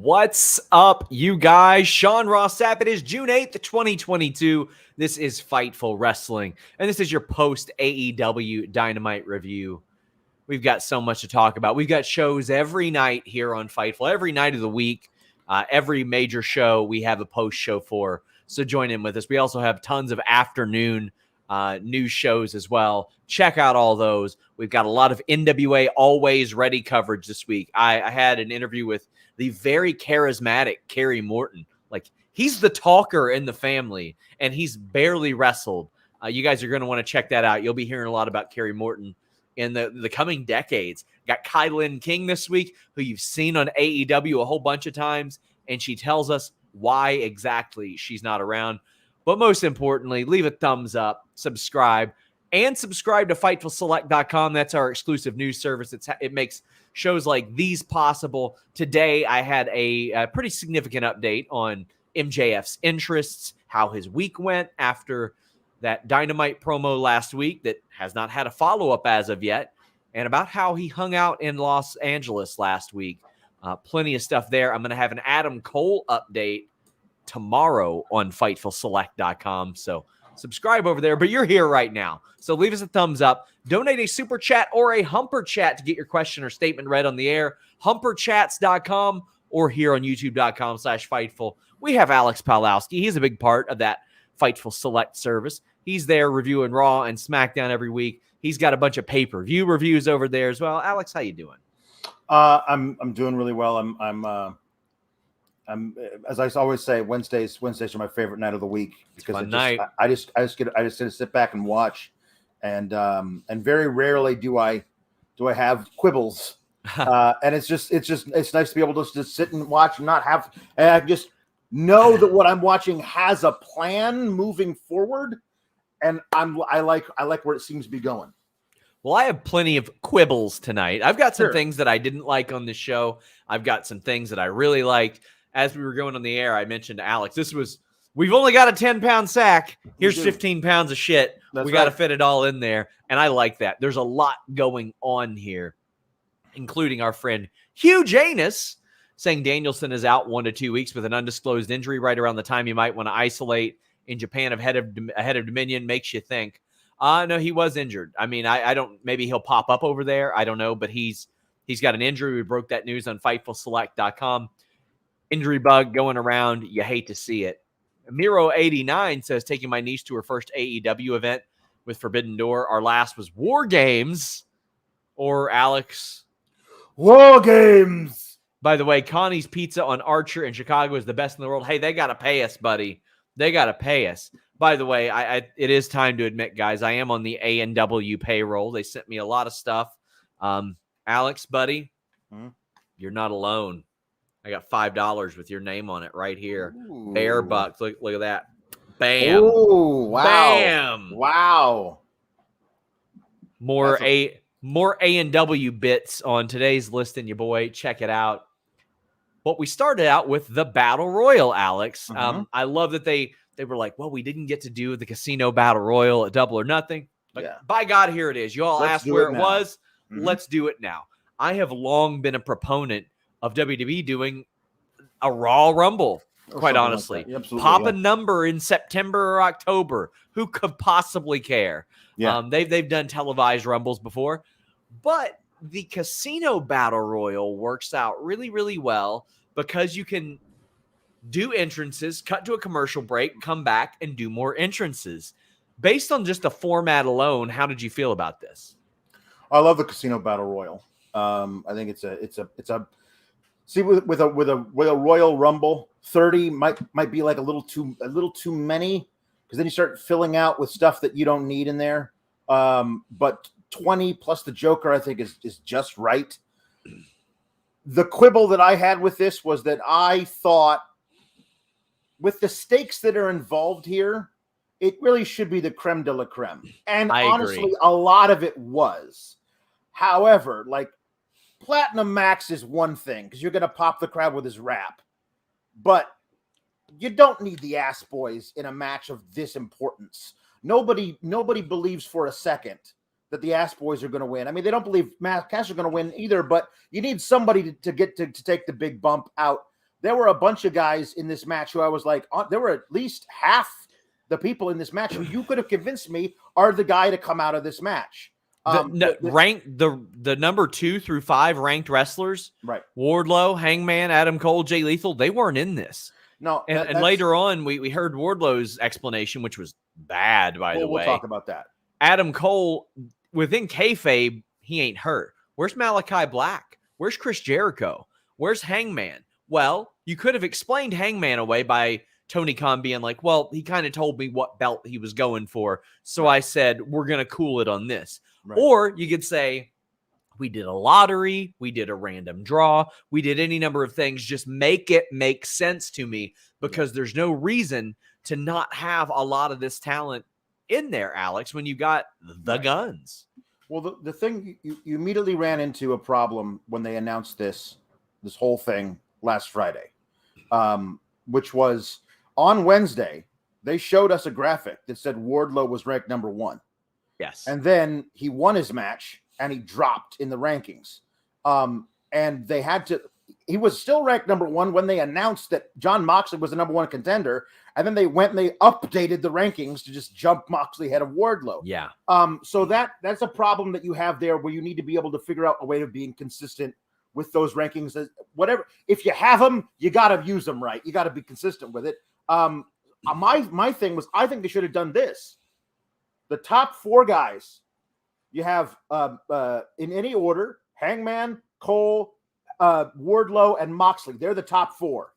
What's up, you guys? Sean Ross Sapp. It is June 8th, 2022. This is Fightful Wrestling, and this is your post AEW Dynamite review. We've got so much to talk about. We've got shows every night here on Fightful, every night of the week. Every major show we have a post show for, so join in with us. We also have tons of afternoon news shows as well. Check out all those. We've got a lot of NWA Always Ready coverage this week. I had an interview with the very charismatic Kerry Morton. Like, he's the talker in the family, and he's barely wrestled. You guys are going to want to check that out. You'll be hearing a lot about Kerry Morton in the coming decades. Got Kylan King this week, who you've seen on AEW a whole bunch of times, and she tells us why exactly she's not around. But most importantly, leave a thumbs up, subscribe to FightfulSelect.com. That's our exclusive news service. It makes shows like these possible. Today, I had a pretty significant update on MJF's interests, how his week went after that Dynamite promo last week that has not had a follow-up as of yet, and about how he hung out in Los Angeles last week. Plenty of stuff there. I'm going to have an Adam Cole update tomorrow on FightfulSelect.com. So subscribe over there, but you're here right now. So leave us a thumbs up, donate a super chat or a humper chat to get your question or statement read on the air, humperchats.com or here on youtube.com/Fightful. We have Alex Pawlowski. He's a big part of that Fightful Select service. He's there reviewing Raw and SmackDown every week. He's got a bunch of pay-per-view reviews over there as well. Alex, how you doing? I'm doing really well. I'm as I always say, Wednesdays are my favorite night of the week because I just sit back and watch, and very rarely do I have quibbles, and it's nice to be able to just sit and watch and not have, and I just know that what I'm watching has a plan moving forward, and I like where it seems to be going. Well, I have plenty of quibbles tonight. I've got some things that I didn't like on this show. I've got some things that I really liked. As we were going on the air, I mentioned to Alex, we've only got a 10-pound sack. Here's 15 pounds of shit. We got to fit it all in there. And I like that. There's a lot going on here, including our friend Hugh Janus saying Danielson is out 1 to 2 weeks with an undisclosed injury right around the time you might want to isolate in Japan ahead of Dominion. Makes you think. No, he was injured. I mean, I don't, maybe he'll pop up over there. I don't know, but he's got an injury. We broke that news on FightfulSelect.com. Injury bug going around. You hate to see it. Miro89 says, taking my niece to her first AEW event with Forbidden Door. Our last was War Games. Or Alex? War Games. By the way, Connie's Pizza on Archer in Chicago is the best in the world. Hey, they got to pay us, buddy. They got to pay us. By the way, it is time to admit, guys, I am on the A&W payroll. They sent me a lot of stuff. Alex, buddy, You're not alone. I got $5 with your name on it right here. Ooh. Bear Bucks. Look at that. Bam. Oh, wow. Bam. Wow. More A&W bits on today's list in your boy. Check it out. But we started out with the Battle Royal, Alex. I love that they were like, well, we didn't get to do the Casino Battle Royal at Double or Nothing. But by God, here it is. You all asked where it was. Let's do it now. I have long been a proponent of WWE doing a Raw Rumble, quite honestly. Like Pop a number in September or October. Who could possibly care? Yeah. They've done televised Rumbles before. But the Casino Battle Royal works out really, really well because you can do entrances, cut to a commercial break, come back, and do more entrances. Based on just the format alone, how did you feel about this? I love the Casino Battle Royal. I think it's a see with a Royal Rumble, 30 might be like a little too many, because then you start filling out with stuff that you don't need in there. But 20 plus the Joker, I think is just right. The quibble that I had with this was that I thought, with the stakes that are involved here, it really should be the creme de la creme. And honestly, a lot of it was. However, like, Platinum Max is one thing because you're going to pop the crowd with his rap. But you don't need the ass boys in a match of this importance. Nobody believes for a second that the ass boys are going to win. I mean, they don't believe Cash are going to win either, but you need somebody to get to take the big bump out there were a bunch of guys in this match who I was like, there were at least half the people in this match who you could have convinced me are the guy to come out of this match. The number 2 through 5 ranked wrestlers, right? Wardlow, Hangman, Adam Cole, Jay Lethal, they weren't in this. No, and later on, we heard Wardlow's explanation, which was bad, by the way. We'll talk about that. Adam Cole, within kayfabe, he ain't hurt. Where's Malachi Black? Where's Chris Jericho? Where's Hangman? Well, you could have explained Hangman away by Tony Khan being like, well, he kind of told me what belt he was going for, so I said, we're going to cool it on this. Right. Or you could say, we did a lottery, we did a random draw, we did any number of things. Just make it make sense to me, because there's no reason to not have a lot of this talent in there, Alex, when you got the guns. Well, the thing, you immediately ran into a problem when they announced this whole thing last Friday, which was on Wednesday, they showed us a graphic that said Wardlow was ranked number 1. Yes. And then he won his match and he dropped in the rankings. And they had to, he was still ranked number 1 when they announced that Jon Moxley was the number 1 contender. And then they went and they updated the rankings to just jump Moxley ahead of Wardlow. Yeah. So that's a problem that you have there, where you need to be able to figure out a way of being consistent with those rankings. Whatever, if you have them, you got to use them right. You got to be consistent with it. My thing was, I think they should have done this. The top 4 guys you have in any order: Hangman, Cole, Wardlow, and Moxley. They're the top 4.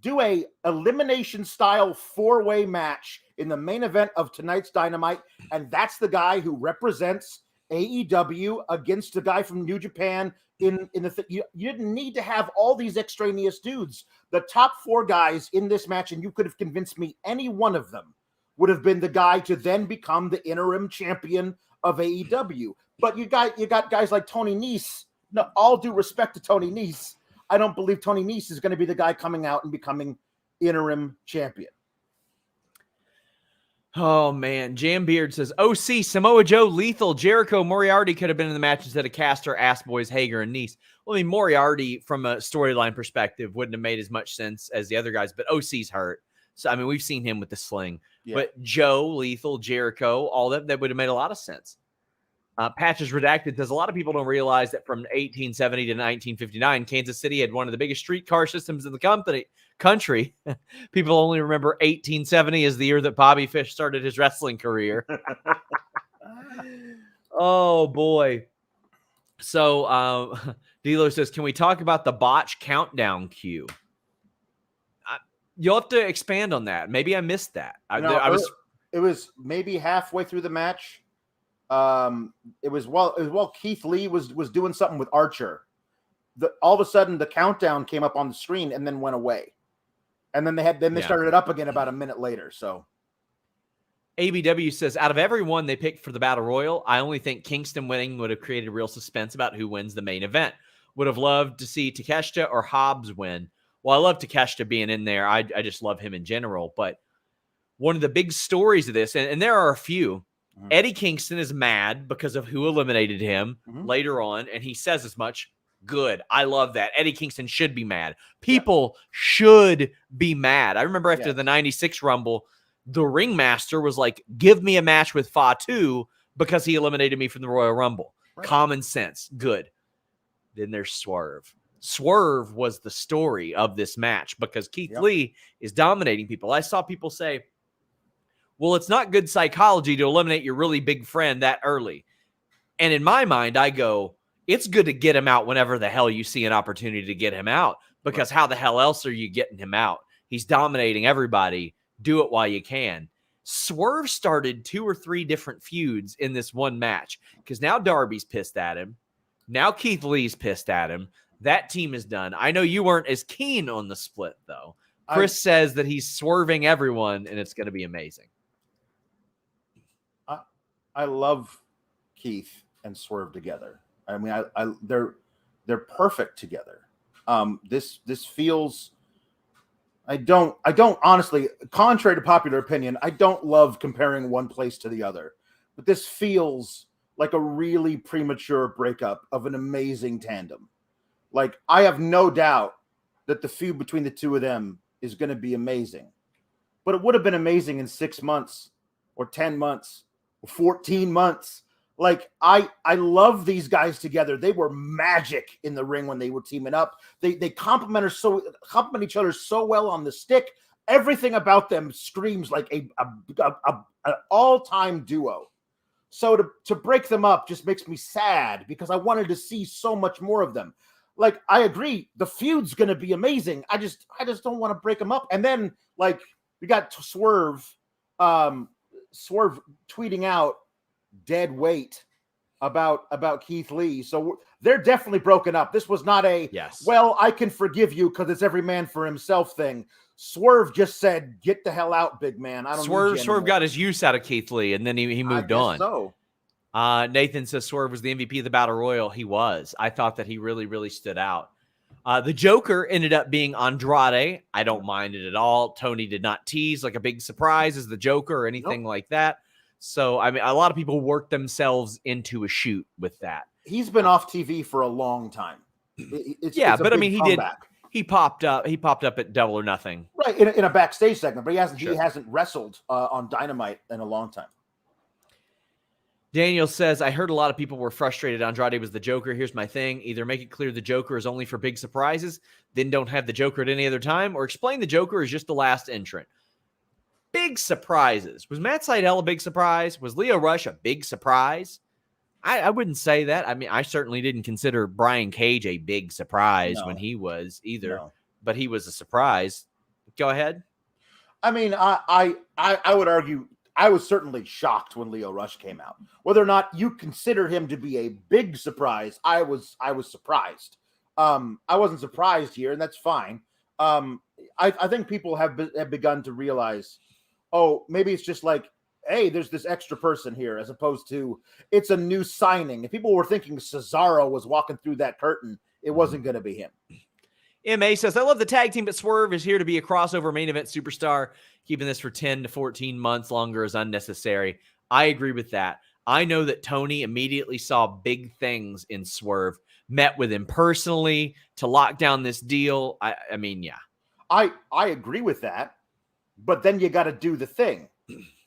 Do a elimination style 4-way match in the main event of tonight's Dynamite, and that's the guy who represents AEW against the guy from New Japan. You didn't need to have all these extraneous dudes. The top 4 guys in this match, and you could have convinced me any one of them would have been the guy to then become the interim champion of AEW. But you got guys like Tony Nese. No, all due respect to Tony Nese, I don't believe Tony Nese is going to be the guy coming out and becoming interim champion. Oh, man. Jambeard says, OC, Samoa Joe, Lethal, Jericho, Moriarty could have been in the match instead of Caster, Ass Boys, Hager, and Nese. Well, I mean, Moriarty, from a storyline perspective, wouldn't have made as much sense as the other guys, but OC's hurt. So, I mean, we've seen him with the sling. Yeah. But Joe, Lethal, Jericho, all that would have made a lot of sense. Patches Redacted says, a lot of people don't realize that from 1870 to 1959, Kansas City had one of the biggest streetcar systems in the country. People only remember 1870 as the year that Bobby Fish started his wrestling career. Oh, boy. So, D'Lo says, can we talk about the botch countdown cue? You'll have to expand on that. Maybe I missed that. It was maybe halfway through the match. It was while Keith Lee was doing something with Archer. All of a sudden the countdown came up on the screen and then went away. And then they started it up again about a minute later. So ABW says, out of everyone they picked for the Battle Royal, I only think Kingston winning would have created real suspense about who wins the main event. Would have loved to see Takeshita or Hobbs win. Well, I love Takeshita being in there. I just love him in general. But one of the big stories of this, and there are a few, Eddie Kingston is mad because of who eliminated him later on, and he says as much. Good. I love that. Eddie Kingston should be mad. People should be mad. I remember after the 96 Rumble, the ringmaster was like, give me a match with Fatu because he eliminated me from the Royal Rumble. Right. Common sense. Good. Then there's Swerve. Swerve was the story of this match because Keith Lee is dominating people. I saw people say, well, it's not good psychology to eliminate your really big friend that early. And in my mind, I go, it's good to get him out whenever the hell you see an opportunity to get him out, because how the hell else are you getting him out? He's dominating everybody. Do it while you can. Swerve started 2 or 3 different feuds in this one match because now Darby's pissed at him. Now Keith Lee's pissed at him. That team is done. I know you weren't as keen on the split, though. Chris says that he's swerving everyone, and it's going to be amazing. I love Keith and Swerve together. I mean, they're perfect together. This feels. I don't honestly, contrary to popular opinion, I don't love comparing one place to the other, but this feels like a really premature breakup of an amazing tandem. Like, I have no doubt that the feud between the two of them is going to be amazing. But it would have been amazing in 6 months or 10 months or 14 months. Like, I love these guys together. They were magic in the ring when they were teaming up. They complement each other so well on the stick. Everything about them screams like an all-time duo. So to break them up just makes me sad because I wanted to see so much more of them. Like, I agree, the feud's going to be amazing. I just don't want to break them up. And then, like, we got Swerve tweeting out dead weight about Keith Lee. So they're definitely broken up. This was not a, well, I can forgive you because it's every man for himself thing. Swerve just said, get the hell out, big man. I don't need you Swerve got his use out of Keith Lee, and then he moved on. So. Nathan says Swerve was the MVP of the Battle Royal. He was. I thought that he really, really stood out. The Joker ended up being Andrade. I don't mind it at all. Tony did not tease like a big surprise as the Joker or anything like that. So, I mean, a lot of people worked themselves into a shoot with that. He's been off TV for a long time. It's but I mean, comeback. He popped up at Double or Nothing. Right, in a backstage segment, but he hasn't wrestled on Dynamite in a long time. Daniel says, I heard a lot of people were frustrated Andrade was the Joker. Here's my thing. Either make it clear the Joker is only for big surprises, then don't have the Joker at any other time, or explain the Joker is just the last entrant. Big surprises. Was Matt Sydal a big surprise? Was Lio Rush a big surprise? I wouldn't say that. I mean, I certainly didn't consider Brian Cage a big surprise when he was either, but he was a surprise. Go ahead. I mean, I would argue I was certainly shocked when Lio Rush came out. Whether or not you consider him to be a big surprise, I was surprised. I wasn't surprised here, and that's fine. I think people have begun to realize, oh, maybe it's just like, hey, there's this extra person here, as opposed to it's a new signing. If people were thinking Cesaro was walking through that curtain, it wasn't going to be him. MA says, I love the tag team, but Swerve is here to be a crossover main event superstar. Keeping this for 10 to 14 months longer is unnecessary. I agree with that. I know that Tony immediately saw big things in Swerve, met with him personally to lock down this deal. I mean, yeah. I agree with that, but then you got to do the thing.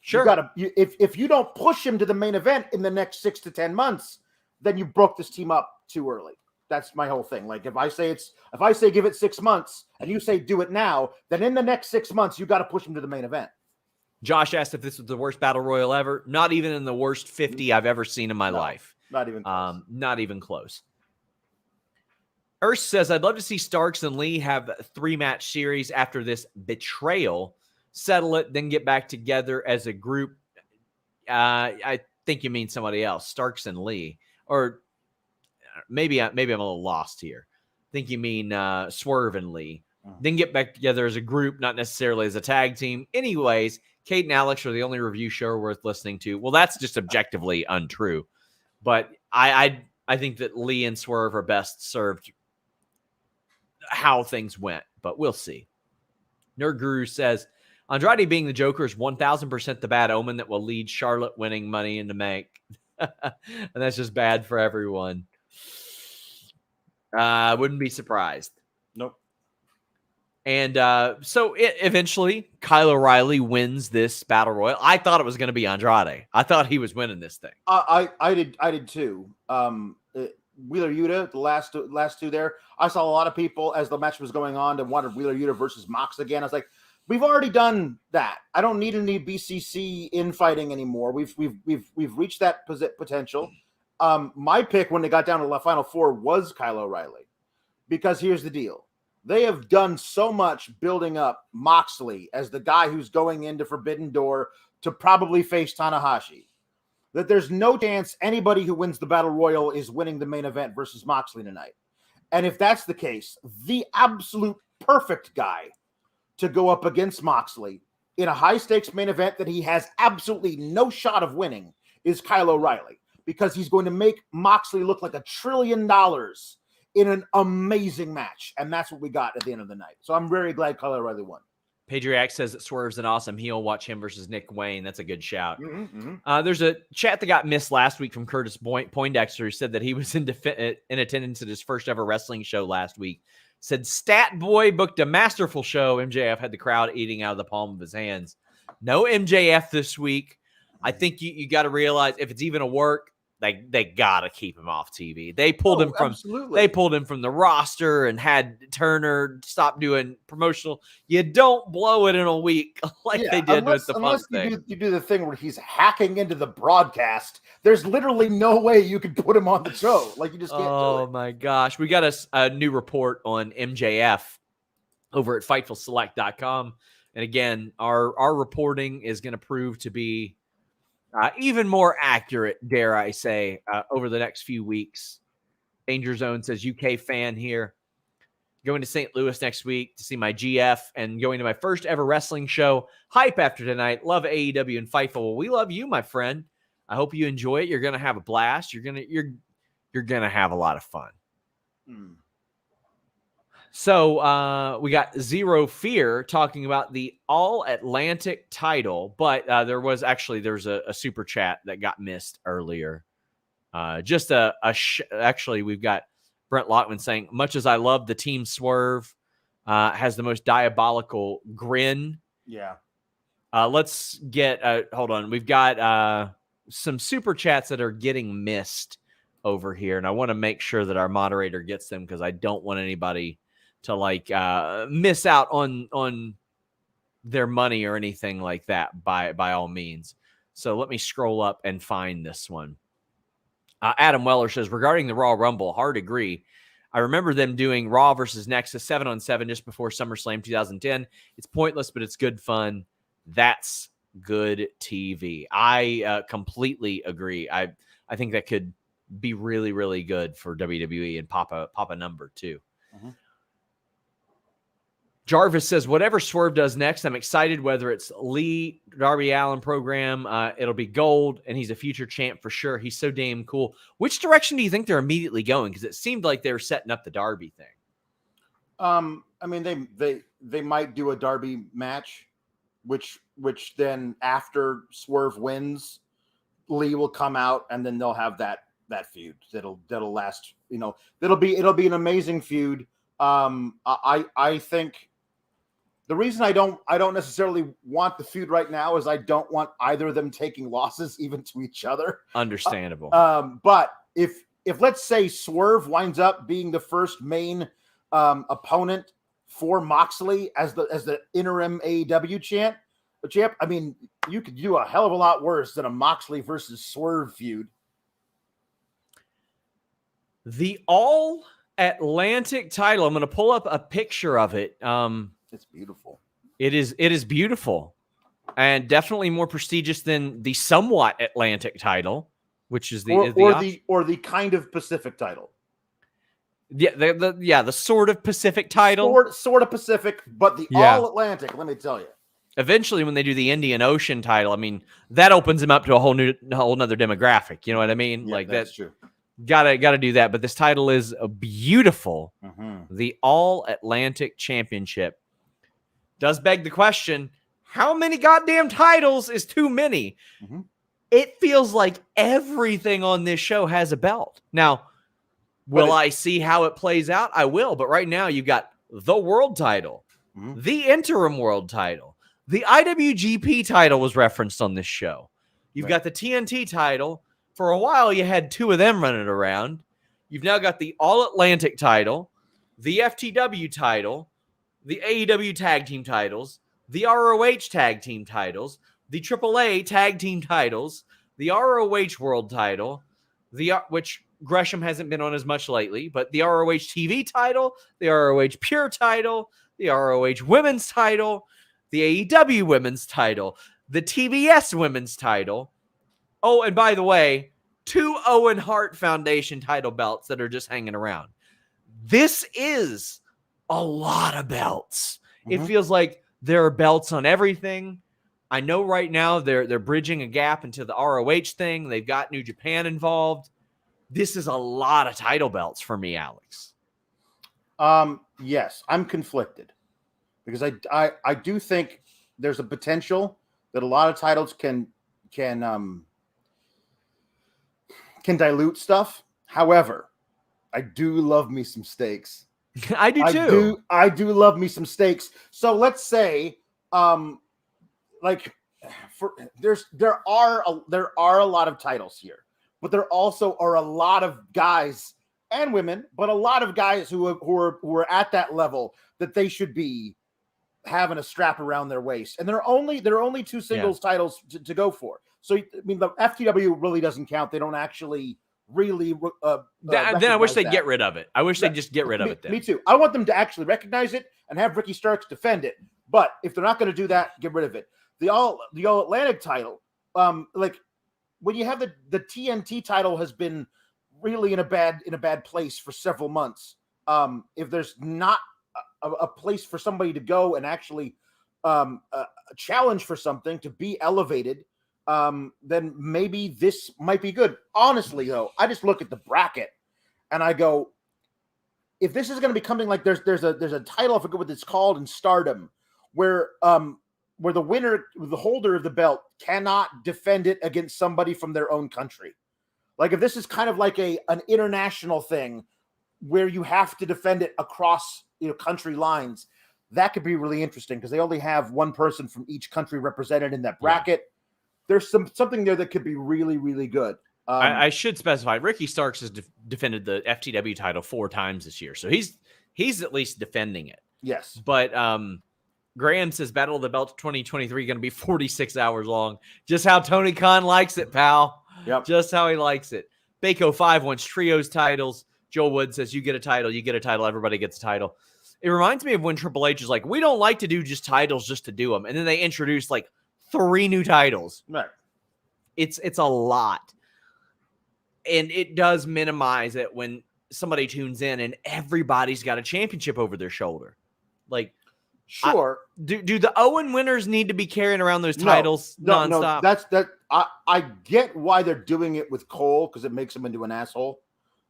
Sure. If you don't push him to the main event in the next 6 to 10 months, then you broke this team up too early. That's my whole thing. Like if I say give it 6 months and you say do it now, then in the next 6 months you got to push him to the main event. Josh asked if this was the worst battle royal ever. Not even in the worst 50 I've ever seen in my life. Not even close. Not even close. Urs says, I'd love to see Starks and Lee have a 3-match series after this betrayal. Settle it, then get back together as a group. I think you mean somebody else, Starks and Lee. Or maybe I'm a little lost here. I think you mean Swerve and Lee. Then get back together as a group, not necessarily as a tag team. Anyways, Kate and Alex are the only review show worth listening to. Well, that's just objectively untrue. But I think that Lee and Swerve are best served how things went. But we'll see. Nerd Guru says, Andrade being the Joker is 1,000% the bad omen that will lead Charlotte winning Money in the Bank. And that's just bad for everyone. Wouldn't be surprised. Nope. And so eventually, Kyle O'Reilly wins this battle royal. I thought it was going to be Andrade. I thought he was winning this thing. I did too. Wheeler Yuta, the last two there. I saw a lot of people as the match was going on that wanted Wheeler Yuta versus Mox again. I was like, we've already done that. I don't need any BCC infighting anymore. We've reached that potential. My pick when they got down to the final four was Kyle O'Reilly, because here's the deal. They have done so much building up Moxley as the guy who's going into Forbidden Door to probably face Tanahashi, that there's no chance anybody who wins the Battle Royal is winning the main event versus Moxley tonight. And if that's the case, the absolute perfect guy to go up against Moxley in a high-stakes main event that he has absolutely no shot of winning is Kyle O'Reilly, because he's going to make Moxley look like $1 trillion in an amazing match. And that's what we got at the end of the night. So I'm very glad Kyle O'Reilly won. Patriac says that Swerve's an awesome heel. Watch him versus Nick Wayne. That's a good shout. There's a chat that got missed last week from Curtis Poindexter, who said that he was in attendance at his first ever wrestling show last week. said Stat Boy booked a masterful show. MJF had the crowd eating out of the palm of his hands. No MJF this week. I think you got to realize if it's even a work, they got to keep him off TV. They pulled him from absolutely. They pulled him from the roster and had Turner stop doing promotional. You don't blow it in a week like they did with the Punk thing. You do the thing where he's hacking into the broadcast. There's literally no way you could put him on the show. Like you just can't do it. Oh my gosh. We got a new report on MJF over at FightfulSelect.com. And again, our reporting is going to prove to be even more accurate, dare I say, over the next few weeks. Danger Zone says, UK fan here. Going to St. Louis next week to see my GF and going to my first ever wrestling show. Hype after tonight. Love AEW and Fightful. Well, we love you, my friend. I hope you enjoy it. You're going to have a blast. You're going to have a lot of fun. So we got Zero Fear talking about the All Atlantic title, but there's a super chat that got missed earlier. Actually, we've got Brent Lockman saying, much as I love the Team Swerve, has the most diabolical grin. Yeah. Let's get, hold on. We've got some super chats that are getting missed over here, and I want to make sure that our moderator gets them because I don't want anybody to miss out on their money or anything like that by all means. So let me scroll up and find this one. Adam Weller says, regarding the Raw Rumble, hard agree. I remember them doing Raw versus Nexus 7-on-7 just before SummerSlam 2010. It's pointless, but it's good fun. That's good TV. I completely agree. I think that could be really, really good for WWE and pop a number too. Mm-hmm. Jarvis says, whatever Swerve does next, I'm excited, whether it's Lee, Darby Allin program, it'll be gold, and he's a future champ for sure. He's so damn cool. Which direction do you think they're immediately going? Because it seemed like they were setting up the Darby thing. I mean, they might do a Darby match, which then after Swerve wins, Lee will come out, and then they'll have that feud that'll last. It'll be an amazing feud. I think. The reason I don't necessarily want the feud right now is I don't want either of them taking losses even to each other. Understandable. But if let's say Swerve winds up being the first main opponent for Moxley as the interim AEW champ, I mean, you could do a hell of a lot worse than a Moxley versus Swerve feud. The All Atlantic title. I'm going to pull up a picture of it. It's beautiful. It is beautiful, and definitely more prestigious than the somewhat Atlantic title, which is the kind of Pacific title. Yeah, the sort of Pacific title, sort of Pacific, but the All Atlantic. Let me tell you. Eventually, when they do the Indian Ocean title, I mean that opens them up to a whole nother demographic. You know what I mean? Yeah, that's true. Gotta do that. But this title is beautiful. Mm-hmm. The All Atlantic Championship. Does beg the question, how many goddamn titles is too many? Mm-hmm. It feels like everything on this show has a belt. Now, will I see how it plays out? I will. But right now, you've got the world title, mm-hmm. the interim world title, the IWGP title was referenced on this show. You've got the TNT title. For a while, you had two of them running around. You've now got the All Atlantic title, the FTW title, the AEW tag team titles, the ROH tag team titles, the AAA tag team titles, the ROH world title, which Gresham hasn't been on as much lately, but the ROH TV title, the ROH Pure title, the ROH women's title, the AEW women's title, the TBS women's title. Oh, and by the way, 2 Owen Hart Foundation title belts that are just hanging around. This is a lot of belts. Mm-hmm. It feels like there are belts on everything. I know right now they're bridging a gap into the ROH thing. They've got New Japan involved. This is a lot of title belts for me, Alex. Yes, I'm conflicted because I do think there's a potential that a lot of titles can dilute stuff. However, I do love me some stakes. I do too. I do love me some steaks. So let's say, like, there are a lot of titles here, but there also are a lot of guys and women, but a lot of guys who are at that level that they should be having a strap around their waist. And there are only two singles titles to go for. So I mean, the FTW really doesn't count. They don't actually really. Then I wish they'd get rid of it. I wish they'd just get rid of it. Then. Me too. I want them to actually recognize it and have Ricky Starks defend it. But if they're not going to do that, get rid of it. The All Atlantic title, like when you have the TNT title has been really in a bad place for several months. If there's not a place for somebody to go and actually challenge for something to be elevated, then maybe this might be good. Honestly, though, I just look at the bracket and I go, if this is going to be coming like there's a title, I forget what it's called in Stardom, where the winner, the holder of the belt, cannot defend it against somebody from their own country. Like if this is kind of like an international thing where you have to defend it across country lines, that could be really interesting because they only have one person from each country represented in that bracket. Yeah. There's something there that could be really, really good. I should specify Ricky Starks has defended the FTW title 4 times this year, so he's at least defending it. Yes, but Graham says Battle of the Belt 2023 going to be 46 hours long. Just how Tony Khan likes it, pal. Yep. Just how he likes it. Bako 5 wants trios titles. Joel Wood says you get a title, everybody gets a title. It reminds me of when Triple H is like, we don't like to do just titles just to do them. And then they introduce like 3 new titles. Right. It's a lot. And it does minimize it when somebody tunes in and everybody's got a championship over their shoulder. Like, sure. Do the Owen winners need to be carrying around those titles nonstop? No, I get why they're doing it with Cole because it makes him into an asshole.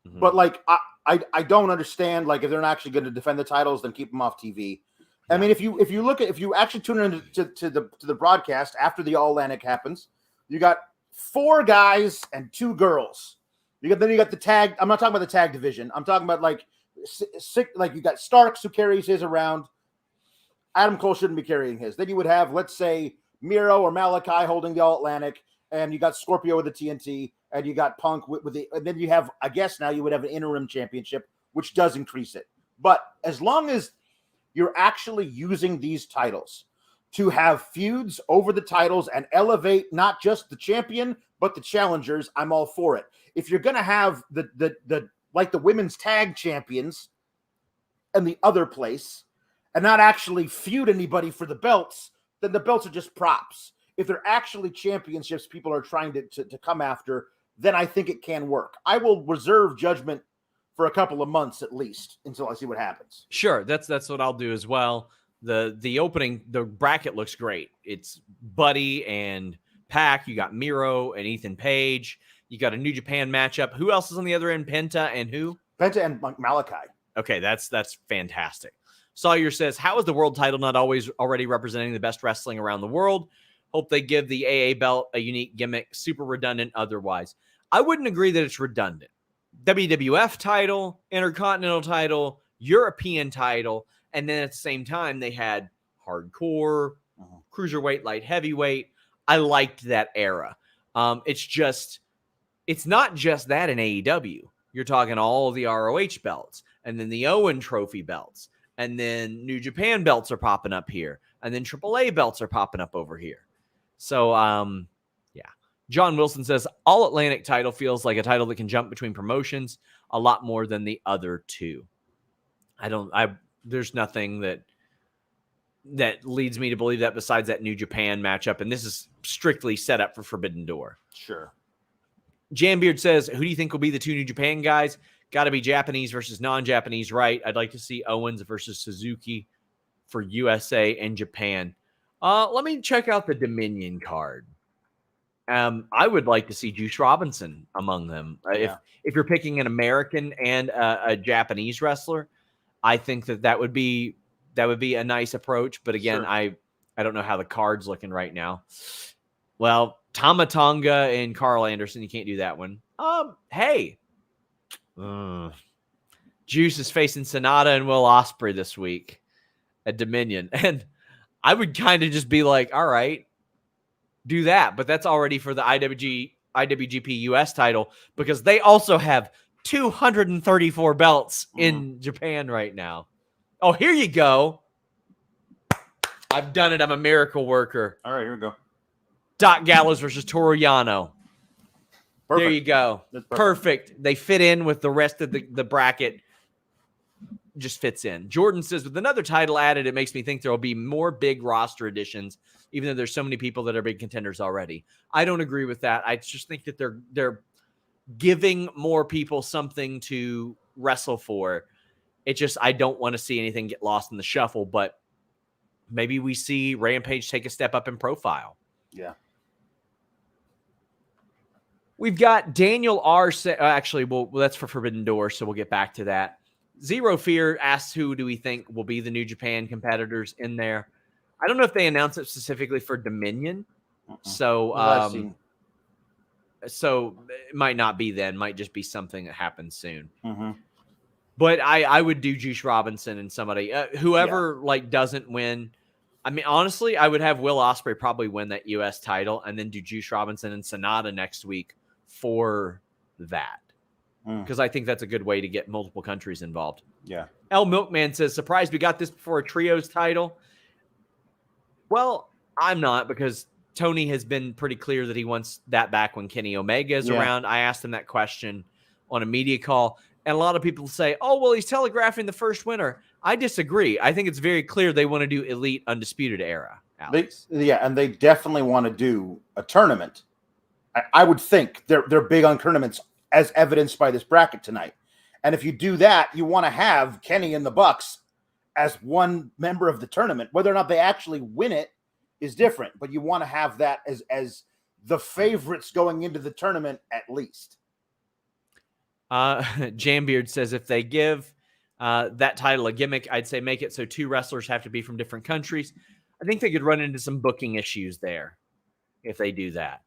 Mm-hmm. But like I don't understand, like if they're not actually going to defend the titles, then keep them off TV. Yeah. I mean, if you actually tune into to the broadcast after the All Atlantic happens, you got 4 guys and 2 girls. You got the tag. I'm not talking about the tag division. I'm talking about like you got Starks who carries his around. Adam Cole shouldn't be carrying his. Then you would have, let's say, Miro or Malachi holding the All Atlantic, and you got Scorpio with the TNT, and you got Punk with the. And then you have, I guess now you would have an interim championship, which does increase it. But as long as you're actually using these titles to have feuds over the titles and elevate not just the champion but the challengers, I'm all for it. If you're gonna have the like the women's tag champions and the other place, and not actually feud anybody for the belts, then the belts are just props. If they're actually championships people are trying to come after, then I think it can work. I will reserve judgment for a couple of months at least until I see what happens. Sure, that's what I'll do as well. The bracket looks great. It's Buddy and Pac. You got Miro and Ethan Page. You got a New Japan matchup. Who else is on the other end? Penta and who? Penta and Malachi. Okay, that's fantastic. Sawyer says, how is the world title not always already representing the best wrestling around the world? Hope they give the AA belt a unique gimmick, super redundant otherwise. I wouldn't agree that it's redundant. WWF title, Intercontinental title, European title, and then at the same time, they had hardcore, cruiserweight, light heavyweight. I liked that era. It's not just that in AEW. You're talking all the ROH belts, and then the Owen Trophy belts, and then New Japan belts are popping up here, and then AAA belts are popping up over here. So, yeah. John Wilson says, All Atlantic title feels like a title that can jump between promotions a lot more than the other 2. There's nothing that leads me to believe that besides that New Japan matchup, and this is strictly set up for Forbidden Door. Sure. Jambeard says, who do you think will be the 2 New Japan guys? Got to be Japanese versus non-Japanese, right? I'd like to see Owens versus Suzuki for USA and Japan. Let me check out the Dominion card. I would like to see Juice Robinson among them. If you're picking an American and a Japanese wrestler, I think that would be a nice approach. But again, sure. I don't know how the card's looking right now. Well, Tama Tonga and Carl Anderson, you can't do that one. Hey, Juice is facing Sonata and Will Ospreay this week at Dominion. And I would kind of just be like, all right, do that. But that's already for the IWGP US title because they also have 234 belts in Japan right now. Oh, here you go. I've done it. I'm a miracle worker. All right, here we go. Doc Gallows versus Toru Yano. Perfect. There you go. That's perfect. They fit in with the rest of the bracket. Just fits in. Jordan says, with another title added, it makes me think there will be more big roster additions, even though there's so many people that are big contenders already. I don't agree with that. I just think that they're giving more people something to wrestle for. I don't want to see anything get lost in the shuffle, but maybe we see Rampage take a step up in profile. Yeah. We've got Daniel R. Actually, well, that's for Forbidden Door, so we'll get back to that. Zero Fear asks who do we think will be the New Japan competitors in there. I don't know if they announced it specifically for Dominion. So so it might not be then. Might just be something that happens soon. But I would do Juice Robinson and somebody. Whoever doesn't win. I mean, honestly, I would have Will Ospreay probably win that U.S. title and then do Juice Robinson and Sonata next week for that. Because I think that's a good way to get multiple countries involved. Yeah. L Milkman says, surprised we got this before a trios title. Well, I'm not, because Tony has been pretty clear that he wants that back when Kenny Omega is around. I asked him that question on a media call, and a lot of people say, oh, well, he's telegraphing the first winner. I disagree. I think it's very clear they want to do Elite Undisputed Era, Alex. And they definitely want to do a tournament. I would think they're big on tournaments, as evidenced by this bracket tonight. And if you do that, you want to have Kenny and the Bucks as one member of the tournament. Whether or not they actually win it is different, but you want to have that as the favorites going into the tournament at least. Jambeard says if they give that title a gimmick, I'd say make it so two wrestlers have to be from different countries. I think they could run into some booking issues there if they do that.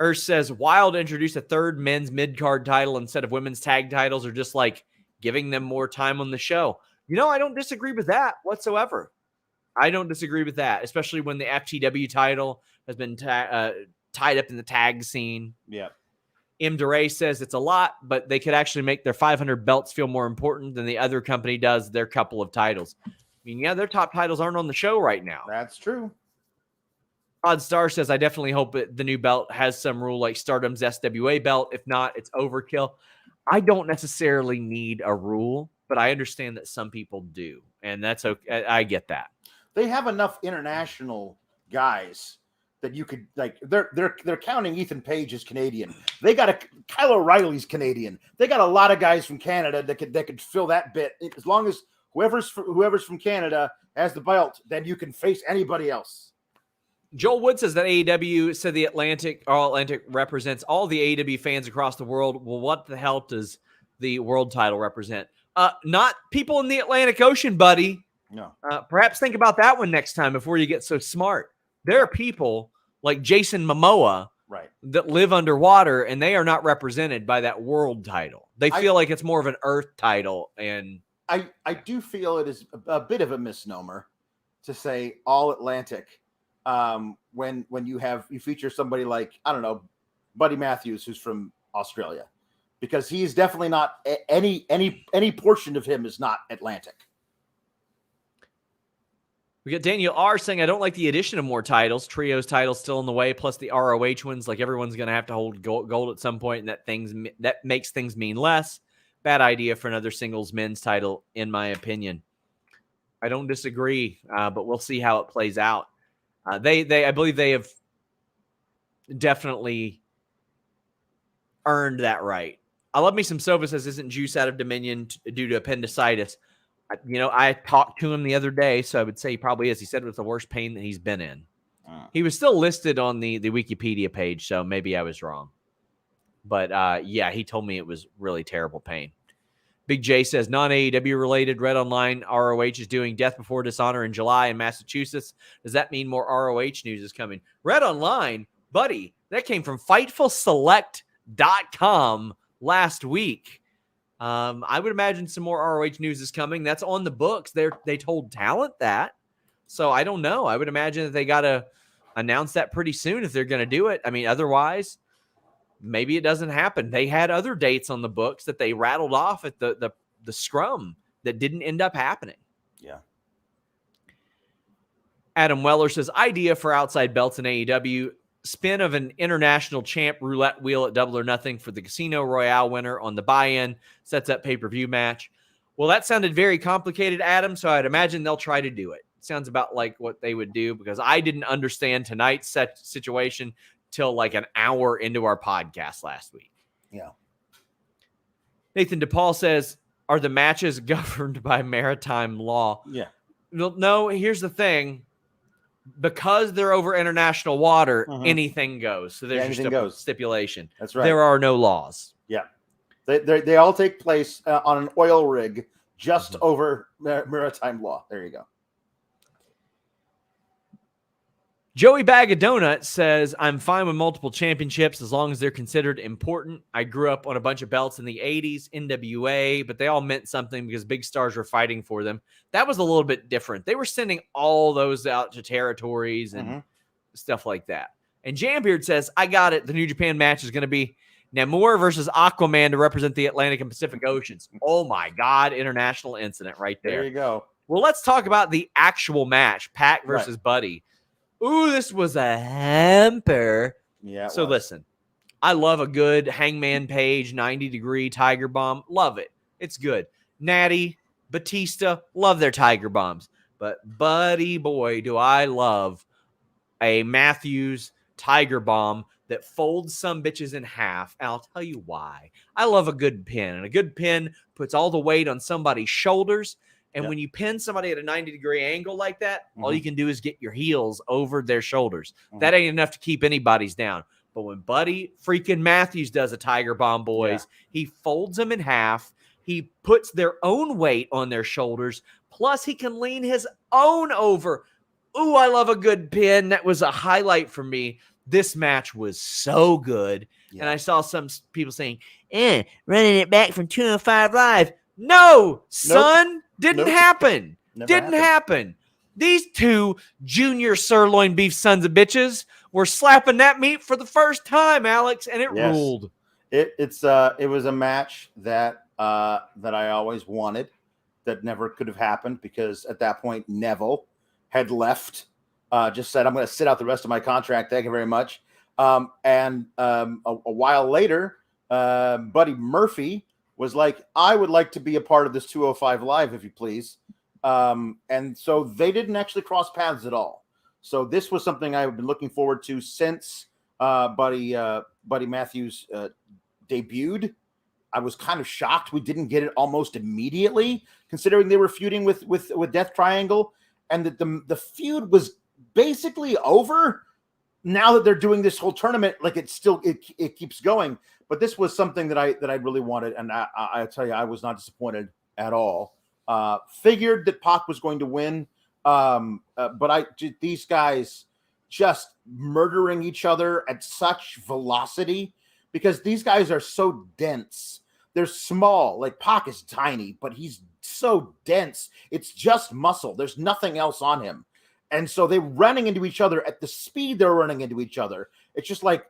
Urs says, Wild introduced a third men's mid-card title instead of women's tag titles, or just like giving them more time on the show. I don't disagree with that whatsoever. I don't disagree with that, especially when the FTW title has been tied up in the tag scene. Yeah. M. DeRay says it's a lot, but they could actually make their 500 belts feel more important than the other company does their couple of titles. I mean, their top titles aren't on the show right now. That's true. Odd Star says, I definitely hope that the new belt has some rule like Stardom's SWA belt. If not, it's overkill. I don't necessarily need a rule, but I understand that some people do, and that's okay. I get that. They have enough international guys that you could they're counting Ethan Page as Canadian. They got Kyle O'Reilly's Canadian. They got a lot of guys from Canada that could fill that bit. As long as whoever's from Canada has the belt, then you can face anybody else. Joel Wood says that AEW said the All Atlantic represents all the AEW fans across the world. Well, what the hell does the world title represent? Not people in the Atlantic Ocean, buddy. No. Perhaps think about that one next time before you get so smart. There are people like Jason Momoa that live underwater, and they are not represented by that world title. They feel like it's more of an Earth title. And I do feel it is a bit of a misnomer to say All Atlantic. When you feature somebody like, I don't know, Buddy Mathews, who's from Australia, because he's definitely not any portion of him is not Atlantic. We got Daniel R saying, I don't like the addition of more titles. Trios titles still in the way, plus the ROH ones. Like everyone's going to have to hold gold at some point, and that makes things mean less. Bad idea for another singles men's title, in my opinion. I don't disagree, but we'll see how it plays out. I believe they have definitely earned that right. I love me some Sova says, isn't Juice out of Dominion due to appendicitis? I talked to him the other day, so I would say he probably is. He said it was the worst pain that he's been in. He was still listed on the Wikipedia page, so maybe I was wrong. But he told me it was really terrible pain. Big J says, non-AEW related, read online, ROH is doing Death Before Dishonor in July in Massachusetts. Does that mean more ROH news is coming? Read online, buddy, that came from FightfulSelect.com last week. I would imagine some more ROH news is coming. That's on the books. They told Talent that. So I don't know. I would imagine that they got to announce that pretty soon if they're going to do it. I mean, otherwise, maybe it doesn't happen. They had other dates on the books that they rattled off at the scrum that didn't end up happening. Yeah. Adam Weller says, idea for outside belts in AEW. Spin of an international champ roulette wheel at Double or Nothing for the Casino Royale winner on the buy-in. Sets up pay-per-view match. Well, that sounded very complicated, Adam, so I'd imagine they'll try to do it. Sounds about like what they would do, because I didn't understand tonight's situation till like an hour into our podcast last week. Yeah. Nathan DePaul says, are the matches governed by maritime law? Yeah. No, here's the thing. Because they're over international water, anything goes. So there's a stipulation. That's right. There are no laws. Yeah. They all take place on an oil rig just over maritime law. There you go. Joey Bag of Donuts says, I'm fine with multiple championships as long as they're considered important. I grew up on a bunch of belts in the 80s, NWA, but they all meant something because big stars were fighting for them. That was a little bit different. They were sending all those out to territories and stuff like that. And Jambeard says, I got it. The New Japan match is going to be Namor versus Aquaman to represent the Atlantic and Pacific Oceans. Oh, my God. International incident right there. There you go. Well, let's talk about the actual match, Pac versus Buddy. Ooh, this was a hamper. Yeah. So listen, I love a good Hangman Page 90-degree Tiger Bomb. Love it. It's good. Natty, Batista, love their Tiger Bombs. But buddy boy, do I love a Mathews Tiger Bomb that folds some bitches in half. And I'll tell you why. I love a good pin. And a good pin puts all the weight on somebody's shoulders. And when you pin somebody at a 90-degree angle like that, all you can do is get your heels over their shoulders. That ain't enough to keep anybody's down. But when Buddy freaking Mathews does a Tiger Bomb, boys, he folds them in half. He puts their own weight on their shoulders. Plus, he can lean his own over. Ooh, I love a good pin. That was a highlight for me. This match was so good. And I saw some people saying, running it back from 205 Live. No, son. Didn't happen. Didn't happen. These two junior sirloin beef sons of bitches were slapping that meat for the first time, Alex, and it ruled. It was a match that I always wanted that never could have happened because at that point Neville had left, just said, I'm going to sit out the rest of my contract. Thank you very much. And a while later, Buddy Murphy was like, I would like to be a part of this 205 Live, if you please. And so they didn't actually cross paths at all. So this was something I've been looking forward to since Buddy Mathews debuted. I was kind of shocked we didn't get it almost immediately, considering they were feuding with Death Triangle, and that the feud was basically over. Now that they're doing this whole tournament, like it keeps going. But this was something that I really wanted, and I tell you, I was not disappointed at all. Figured that Pac was going to win, but these guys just murdering each other at such velocity because these guys are so dense. They're small. Like Pac is tiny, but he's so dense. It's just muscle. There's nothing else on him. And so they're running into each other at the speed they're running into each other. It's just like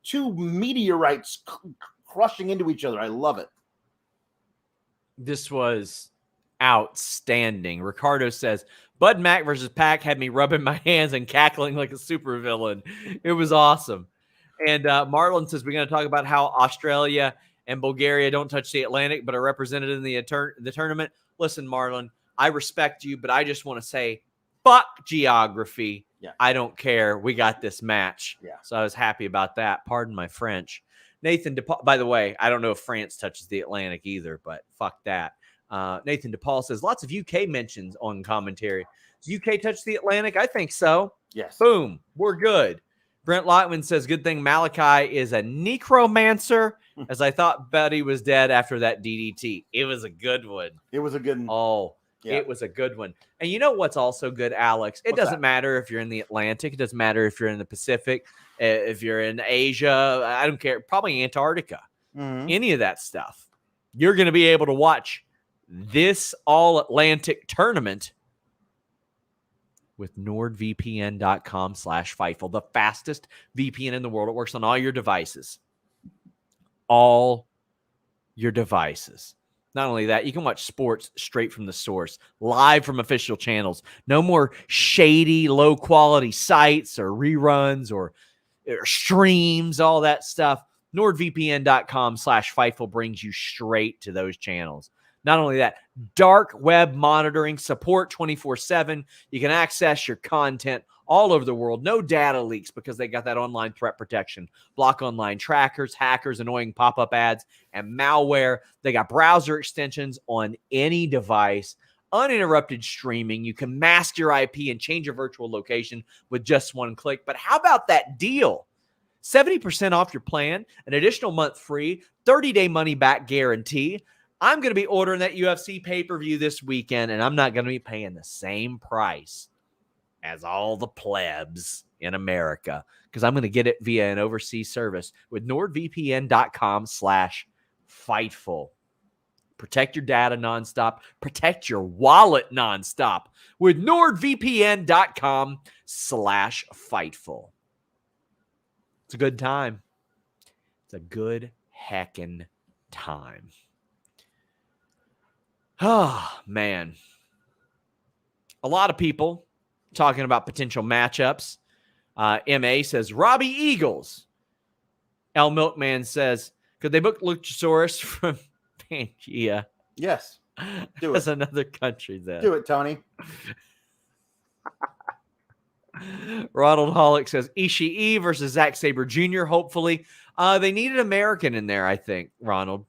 two meteorites crushing into each other. I love it. This was outstanding. Ricardo says, Bud Mack versus Pac had me rubbing my hands and cackling like a supervillain. It was awesome. And Marlon says, we're going to talk about how Australia and Bulgaria don't touch the Atlantic, but are represented in the tournament. Listen, Marlon, I respect you, but I just want to say, fuck geography. Yeah. I don't care. We got this match. Yeah. So I was happy about that. Pardon my French. Nathan DePaul, by the way, I don't know if France touches the Atlantic either, but fuck that. Nathan DePaul says, lots of UK mentions on commentary. Does UK touch the Atlantic? I think so. Yes. Boom. We're good. Brent Lockman says, good thing Malachi is a necromancer, as I thought Buddy was dead after that DDT. It was a good one. It was a good one. Oh, yeah. It was a good one. And you know what's also good, Alex? It doesn't matter if you're in the Atlantic. It doesn't matter if you're in the Pacific, if you're in Asia. I don't care. Probably Antarctica. Any of that stuff. you're going to be able to watch this All-Atlantic tournament with NordVPN.com/Fightful, the fastest VPN in the world. It works on all your devices. All your devices. Not only that, you can watch sports straight from the source, live from official channels. No more shady, low-quality sites or reruns or streams, all that stuff. NordVPN.com/Fightful brings you straight to those channels. Not only that, dark web monitoring, support 24/7. You can access your content all over the world. No data leaks because they got that online threat protection. Block online trackers, hackers, annoying pop-up ads, and malware. They got browser extensions on any device. Uninterrupted streaming. You can mask your IP and change your virtual location with just one click. But how about that deal? 70% off your plan, an additional month free, 30-day money-back guarantee. I'm going to be ordering that UFC pay-per-view this weekend, and I'm not going to be paying the same price as all the plebs in America because I'm going to get it via an overseas service with NordVPN.com/Fightful. Protect your data nonstop. Protect your wallet nonstop with NordVPN.com/Fightful. It's a good time. It's a good heckin' time. Oh, man. A lot of people talking about potential matchups. MA says, Robbie Eagles. El Milkman says, could they book Luchasaurus from Pangea? Yes. Do That's it. another country then. Do it, Tony. Ronald Hollick says, Ishii versus Zack Saber Jr., hopefully. They need an American in there, I think, Ronald.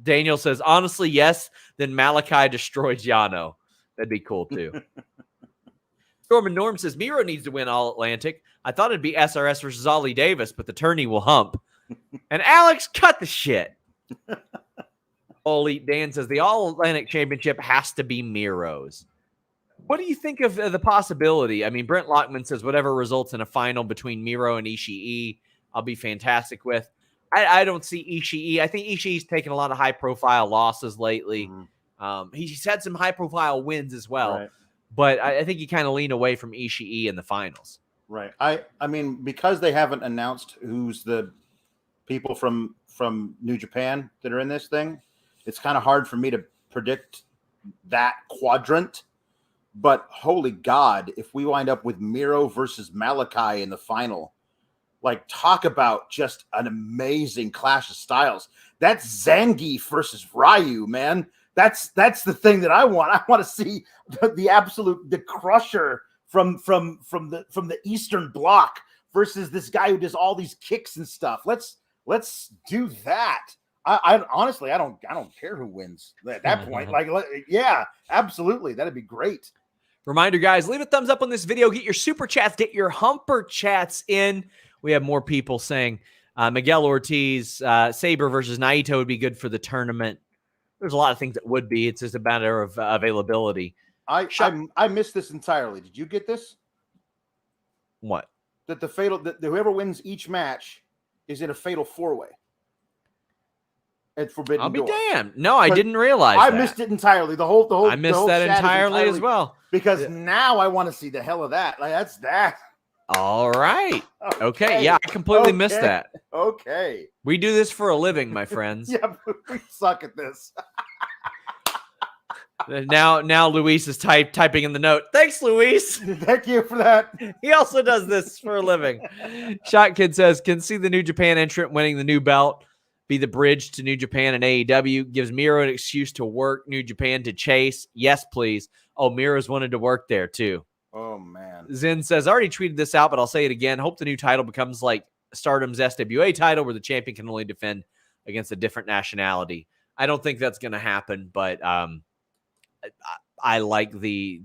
Daniel says, honestly, yes. Then Malachi destroys Yano. That'd be cool, too. Storm and Norm says, Miro needs to win All-Atlantic. I thought it'd be SRS versus Ollie Davis, but the tourney will hump. And Alex, cut the shit. Elite Dan says, the All-Atlantic Championship has to be Miro's. What do you think of the possibility? I mean, Brent Lockman says, whatever results in a final between Miro and Ishii, I'll be fantastic with. I don't see Ishii. I think Ishii's taken a lot of high-profile losses lately. Mm-hmm. He's had some high-profile wins as well. Right. But I think you kind of lean away from Ishii in the finals. Right. I mean, because they haven't announced who's the people from New Japan that are in this thing, it's kind of hard for me to predict that quadrant. But holy God, if we wind up with Miro versus Malachi in the final, like, talk about just an amazing clash of styles. That's Zangief versus Ryu, man. That's the thing that I want. I want to see the crusher from the Eastern Bloc versus this guy who does all these kicks and stuff. Let's do that. I honestly, I don't care who wins at that point. Like, yeah, absolutely, that'd be great. Reminder, guys, leave a thumbs up on this video. Get your super chats, get your humper chats in. We have more people saying Miguel Ortiz, Saber versus Naito would be good for the tournament. There's a lot of things that would be. It's just a matter of availability. I missed this entirely. Did you get this? What? That that whoever wins each match is in a fatal 4-way. At Forbidden I'll be Door. damned. No, I didn't realize I that. missed it entirely. The whole I missed that entirely as well. Because now I want to see the hell of that. Like, that's that. All right. Okay. Yeah, I completely missed that. Okay. We do this for a living, my friends. Yeah, we suck at this. Now Luis is typing in the note. Thanks, Luis. Thank you for that. He also does this for a living. Shot Kid says, can see the New Japan entrant winning the new belt be the bridge to New Japan and AEW. Gives Miro an excuse to work New Japan to chase. Yes, please. Oh, Miro's wanted to work there too. Oh, man. Zen says, I already tweeted this out, but I'll say it again. Hope the new title becomes like Stardom's SWA title where the champion can only defend against a different nationality. I don't think that's going to happen, but I like the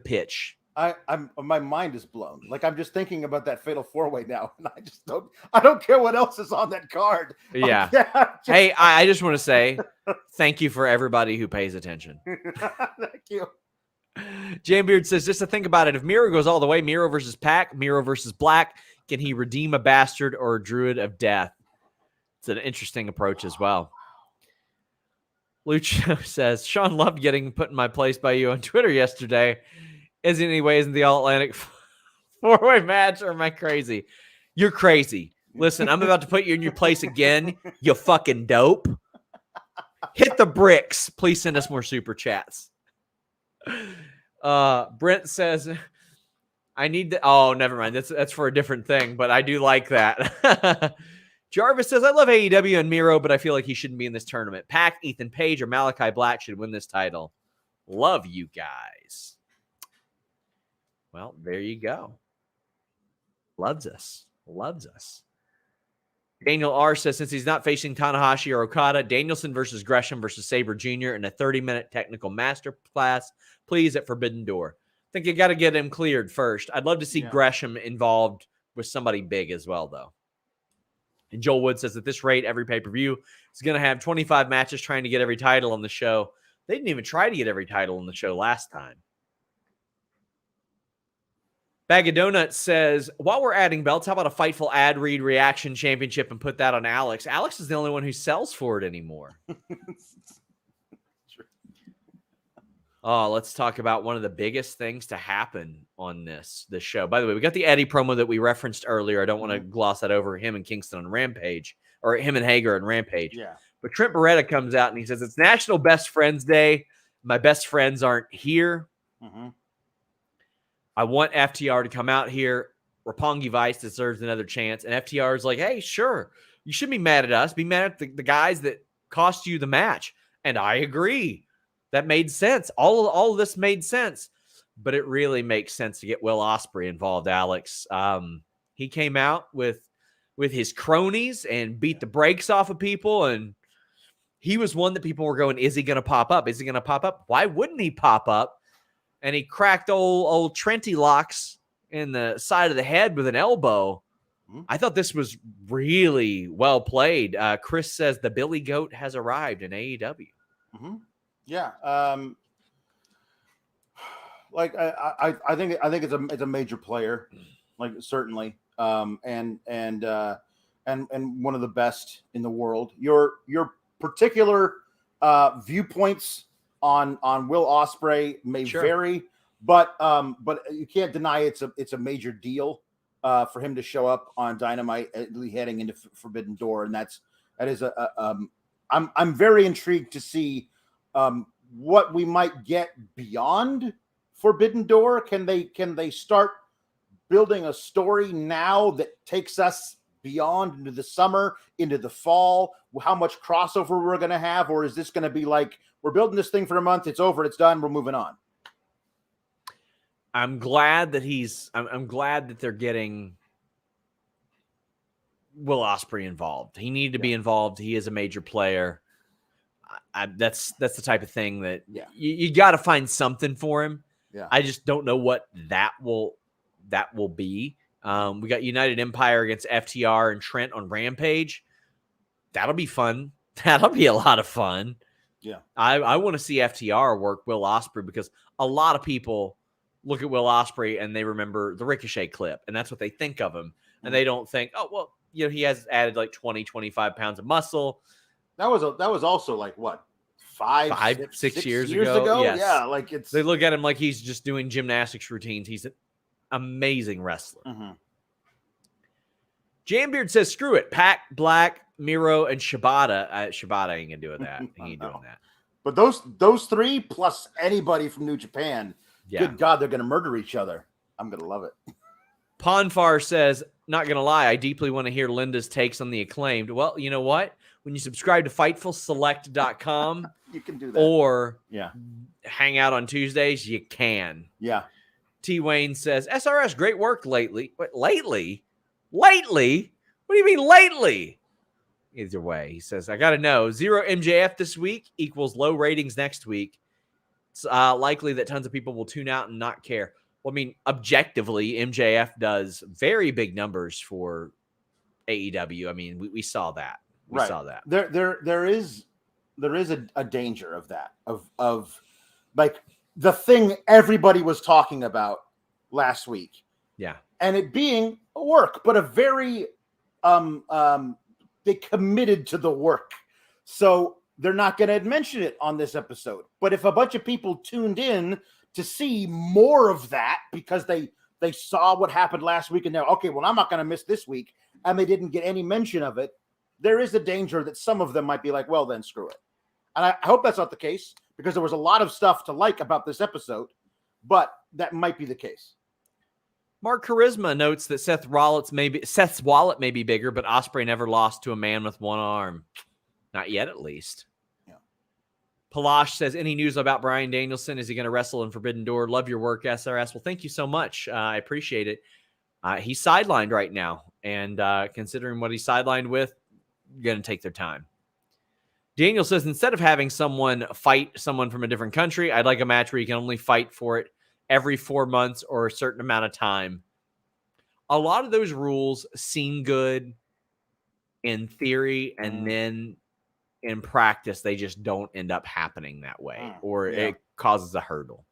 pitch. My mind is blown. Like, I'm just thinking about that fatal 4-way now, and I don't care what else is on that card. Yeah. Hey, I just want to say thank you for everybody who pays attention. Thank you. Jambeard says, just to think about it, if Miro goes all the way, Miro versus Pac, Miro versus Black, can he redeem a bastard or a druid of death? It's an interesting approach as well. Lucho says, Sean loved getting put in my place by you on Twitter yesterday. Isn't the All-Atlantic four-way match, or am I crazy? You're crazy. Listen, I'm about to put you in your place again, you fucking dope. Hit the bricks. Please send us more super chats. Brent says, I need to. Oh, never mind. That's for a different thing, but I do like that. Jarvis says, I love AEW and Miro, but I feel like he shouldn't be in this tournament. Pac, Ethan Page, or Malachi Black should win this title. Love you guys. Well, there you go. Loves us. Daniel R. says, since he's not facing Tanahashi or Okada, Danielson versus Gresham versus Saber Junior in a 30-minute technical masterclass, please, at Forbidden Door. I think you got to get him cleared first. I'd love to see Gresham involved with somebody big as well, though. And Joel Wood says, at this rate, every pay-per-view is going to have 25 matches trying to get every title on the show. They didn't even try to get every title on the show last time. Bag of Donuts says, while we're adding belts, how about a Fightful ad read reaction championship and put that on Alex? Alex is the only one who sells for it anymore. Oh, let's talk about one of the biggest things to happen on this show. By the way, we got the Eddie promo that we referenced earlier. I don't want to gloss that over. Him and Kingston on Rampage, or him and Hager on Rampage. Yeah. But Trent Beretta comes out and he says, it's National Best Friends Day. My best friends aren't here. Mm-hmm. I want FTR to come out here. Roppongi Vice deserves another chance. And FTR is like, hey, sure. You shouldn't be mad at us. Be mad at the guys that cost you the match. And I agree. That made sense. All of this made sense. But it really makes sense to get Will Ospreay involved, Alex. He came out with his cronies and beat the brakes off of people. And he was one that people were going, is he going to pop up? Is he going to pop up? Why wouldn't he pop up? And he cracked old Trenty Locks in the side of the head with an elbow. Mm-hmm. I thought this was really well played. Chris says the Billy Goat has arrived in AEW. Mm-hmm. Yeah. Like I think it's a major player, like certainly. And one of the best in the world. Your particular viewpoints on Will Ospreay may vary, but you can't deny it's a major deal for him to show up on Dynamite heading into Forbidden Door, and that is I'm very intrigued to see what we might get beyond Forbidden Door. Can they start building a story now that takes us beyond into the summer, into the fall? How much crossover we're going to have, or is this going to be like, we're building this thing for a month, it's over, it's done, we're moving on? I'm glad that I'm glad that they're getting Will Ospreay involved. He needed to be involved. He is a major player. That's the type of thing that you got to find something for him. Yeah. I just don't know what that will be. We got United Empire against FTR and Trent on Rampage. That'll be fun. That'll be a lot of fun. Yeah. I want to see FTR work Will Ospreay, because a lot of people look at Will Ospreay and they remember the Ricochet clip, and that's what they think of him. And they don't think, oh, well, he has added like 20, 25 pounds of muscle. That was also like what, 6 years ago? Yes. Yeah, like they look at him like he's just doing gymnastics routines. He's an amazing wrestler. Mm-hmm. Jambeard says, screw it. Pac, Black, Miro, and Shibata. Shibata ain't gonna do that. He ain't doing that. But those three plus anybody from New Japan, good God, they're gonna murder each other. I'm gonna love it. Ponfar says, not gonna lie, I deeply want to hear Linda's takes on the Acclaimed. Well, you know what? When you subscribe to FightfulSelect.com, you can do that. Or hang out on Tuesdays, you can. Yeah. T. Wayne says, SRS, great work lately. What, lately? Lately? What do you mean lately? Either way, he says, I got to know. 0 MJF this week equals low ratings next week. It's likely that tons of people will tune out and not care. Well, I mean, objectively, MJF does very big numbers for AEW. I mean, we saw that. We saw that. There is a danger of that, of like the thing everybody was talking about last week. Yeah. And it being a work, but a very they committed to the work. So they're not going to mention it on this episode. But if a bunch of people tuned in to see more of that because they saw what happened last week and they're, okay, well, I'm not going to miss this week, and they didn't get any mention of it, there is a danger that some of them might be like, well, then screw it. And I hope that's not the case, because there was a lot of stuff to like about this episode, but that might be the case. Mark Charisma notes that Seth's wallet may be bigger, but Ospreay never lost to a man with one arm. Not yet, at least. Yeah. Palash says, any news about Bryan Danielson? Is he going to wrestle in Forbidden Door? Love your work, SRS. Well, thank you so much. I appreciate it. He's sidelined right now, and considering what he's sidelined with, going to take their time. Daniel says, instead of having someone fight someone from a different country, I'd like a match where you can only fight for it every 4 months or a certain amount of time. A lot of those rules seem good in theory, and then in practice, they just don't end up happening that way, or it causes a hurdle.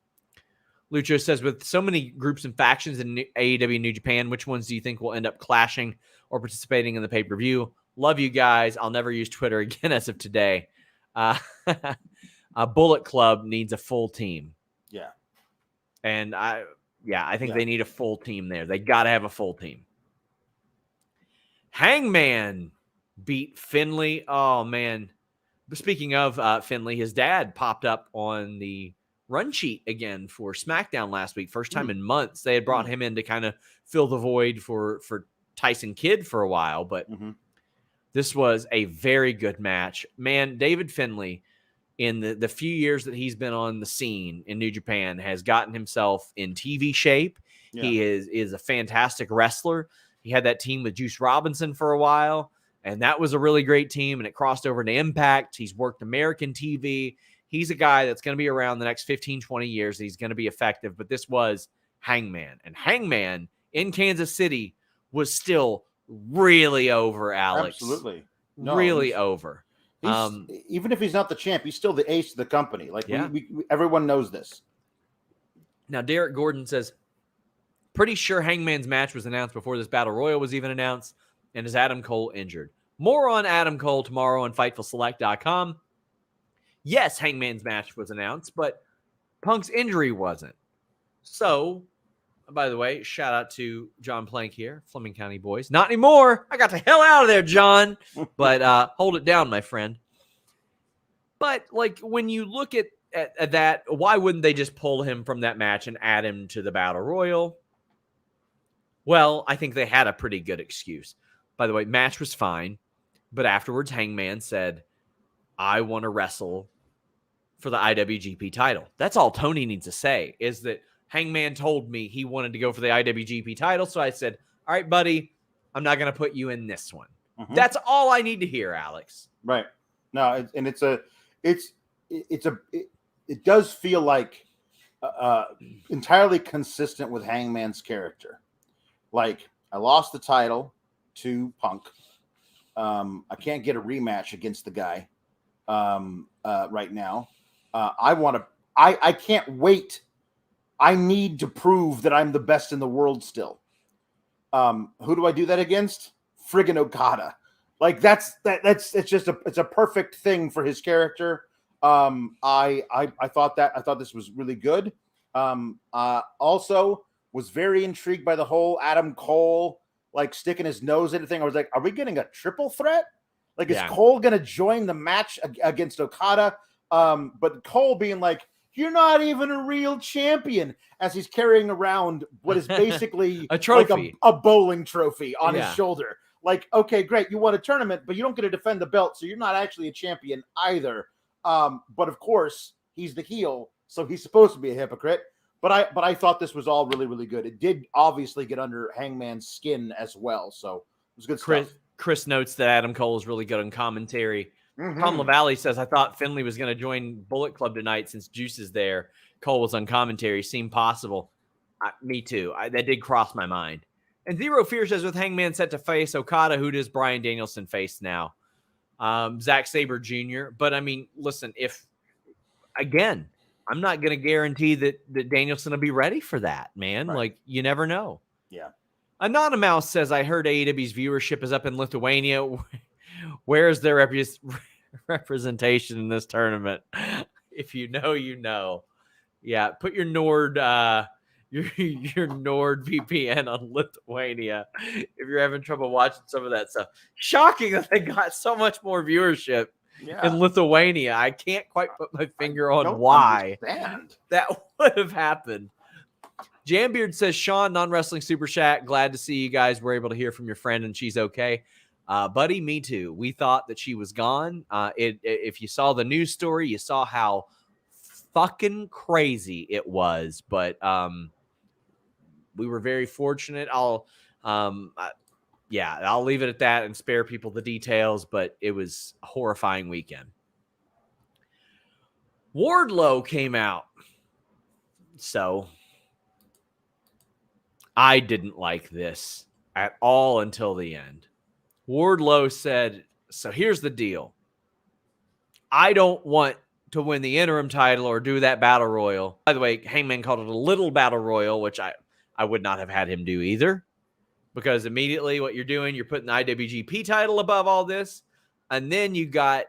Lucho says, with so many groups and factions in AEW New Japan, which ones do you think will end up clashing or participating in the pay-per-view? Love you guys. I'll never use Twitter again as of today. Bullet Club needs a full team. Yeah. And I think they need a full team there. They got to have a full team. Hangman beat Finlay. Oh, man. Speaking of Finlay, his dad popped up on the run sheet again for SmackDown last week. First time in months. They had brought him in to kind of fill the void for Tyson Kidd for a while, but this was a very good match. Man, David Finlay, in the few years that he's been on the scene in New Japan, has gotten himself in TV shape. Yeah. He is a fantastic wrestler. He had that team with Juice Robinson for a while, and that was a really great team, and it crossed over to Impact. He's worked American TV. He's a guy that's going to be around the next 15, 20 years. He's going to be effective, but this was Hangman. And Hangman in Kansas City was still really over, Alex. Absolutely. Really over. Even if he's not the champ, he's still the ace of the company. Like, everyone knows this. Now, Derek Gordon says, pretty sure Hangman's match was announced before this Battle Royal was even announced. And is Adam Cole injured? More on Adam Cole tomorrow on FightfulSelect.com. Yes, Hangman's match was announced, but Punk's injury wasn't. So, by the way, shout out to John Plank here, Fleming County boys. Not anymore. I got the hell out of there, John. But hold it down, my friend. But, like, when you look at that, why wouldn't they just pull him from that match and add him to the Battle Royal? Well, I think they had a pretty good excuse. By the way, match was fine. But afterwards, Hangman said, I want to wrestle for the IWGP title. That's all Tony needs to say, is that Hangman told me he wanted to go for the IWGP title. So I said, all right, buddy, I'm not going to put you in this one. That's all I need to hear, Alex. Right. No, it does feel like entirely consistent with Hangman's character. Like, I lost the title to Punk. I can't get a rematch against the guy right now. I can't wait. I need to prove that I'm the best in the world still. Who do I do that against? Friggin' Okada. Like, it's a perfect thing for his character. I thought this was really good. Also was very intrigued by the whole Adam Cole like sticking his nose in the thing. I was like, are we getting a triple threat? Like, is Cole going to join the match against Okada? But Cole being like, you're not even a real champion, as he's carrying around what is basically a trophy, like a bowling trophy on his shoulder. Like, okay, great. You won a tournament, but you don't get to defend the belt. So you're not actually a champion either. But of course he's the heel, so he's supposed to be a hypocrite. But I thought this was all really, really good. It did obviously get under Hangman's skin as well. So it was good stuff. Chris notes that Adam Cole is really good on commentary. Tom LaValle says, I thought Finlay was going to join Bullet Club tonight since Juice is there. Cole was on commentary. Seemed possible. Me too. That did cross my mind. And Zero Fear says, with Hangman set to face Okada, who does Bryan Danielson face now? Zack Saber Jr. But, I mean, listen, again, I'm not going to guarantee that Danielson will be ready for that, man. Right. Like, you never know. Yeah. Anonymous says, I heard AEW's viewership is up in Lithuania. Where is their representation in this tournament. If you know, you know. Yeah, put your Nord your Nord VPN on Lithuania if you're having trouble watching some of that stuff. Shocking that they got so much more viewership in Lithuania. I can't quite put my finger on why that would have happened. Jambeard says, Sean, non-wrestling super chat. Glad to see you guys were able to hear from your friend and she's okay. Buddy, me too. We thought that she was gone. If you saw the news story, you saw how fucking crazy it was. But we were very fortunate. I'll leave it at that and spare people the details. But it was a horrifying weekend. Wardlow came out. So I didn't like this at all until the end. Wardlow said, so here's the deal. I don't want to win the interim title or do that battle royal. By the way, Hangman called it a little battle royal, which I would not have had him do either. Because immediately what you're doing, you're putting the IWGP title above all this. And then you got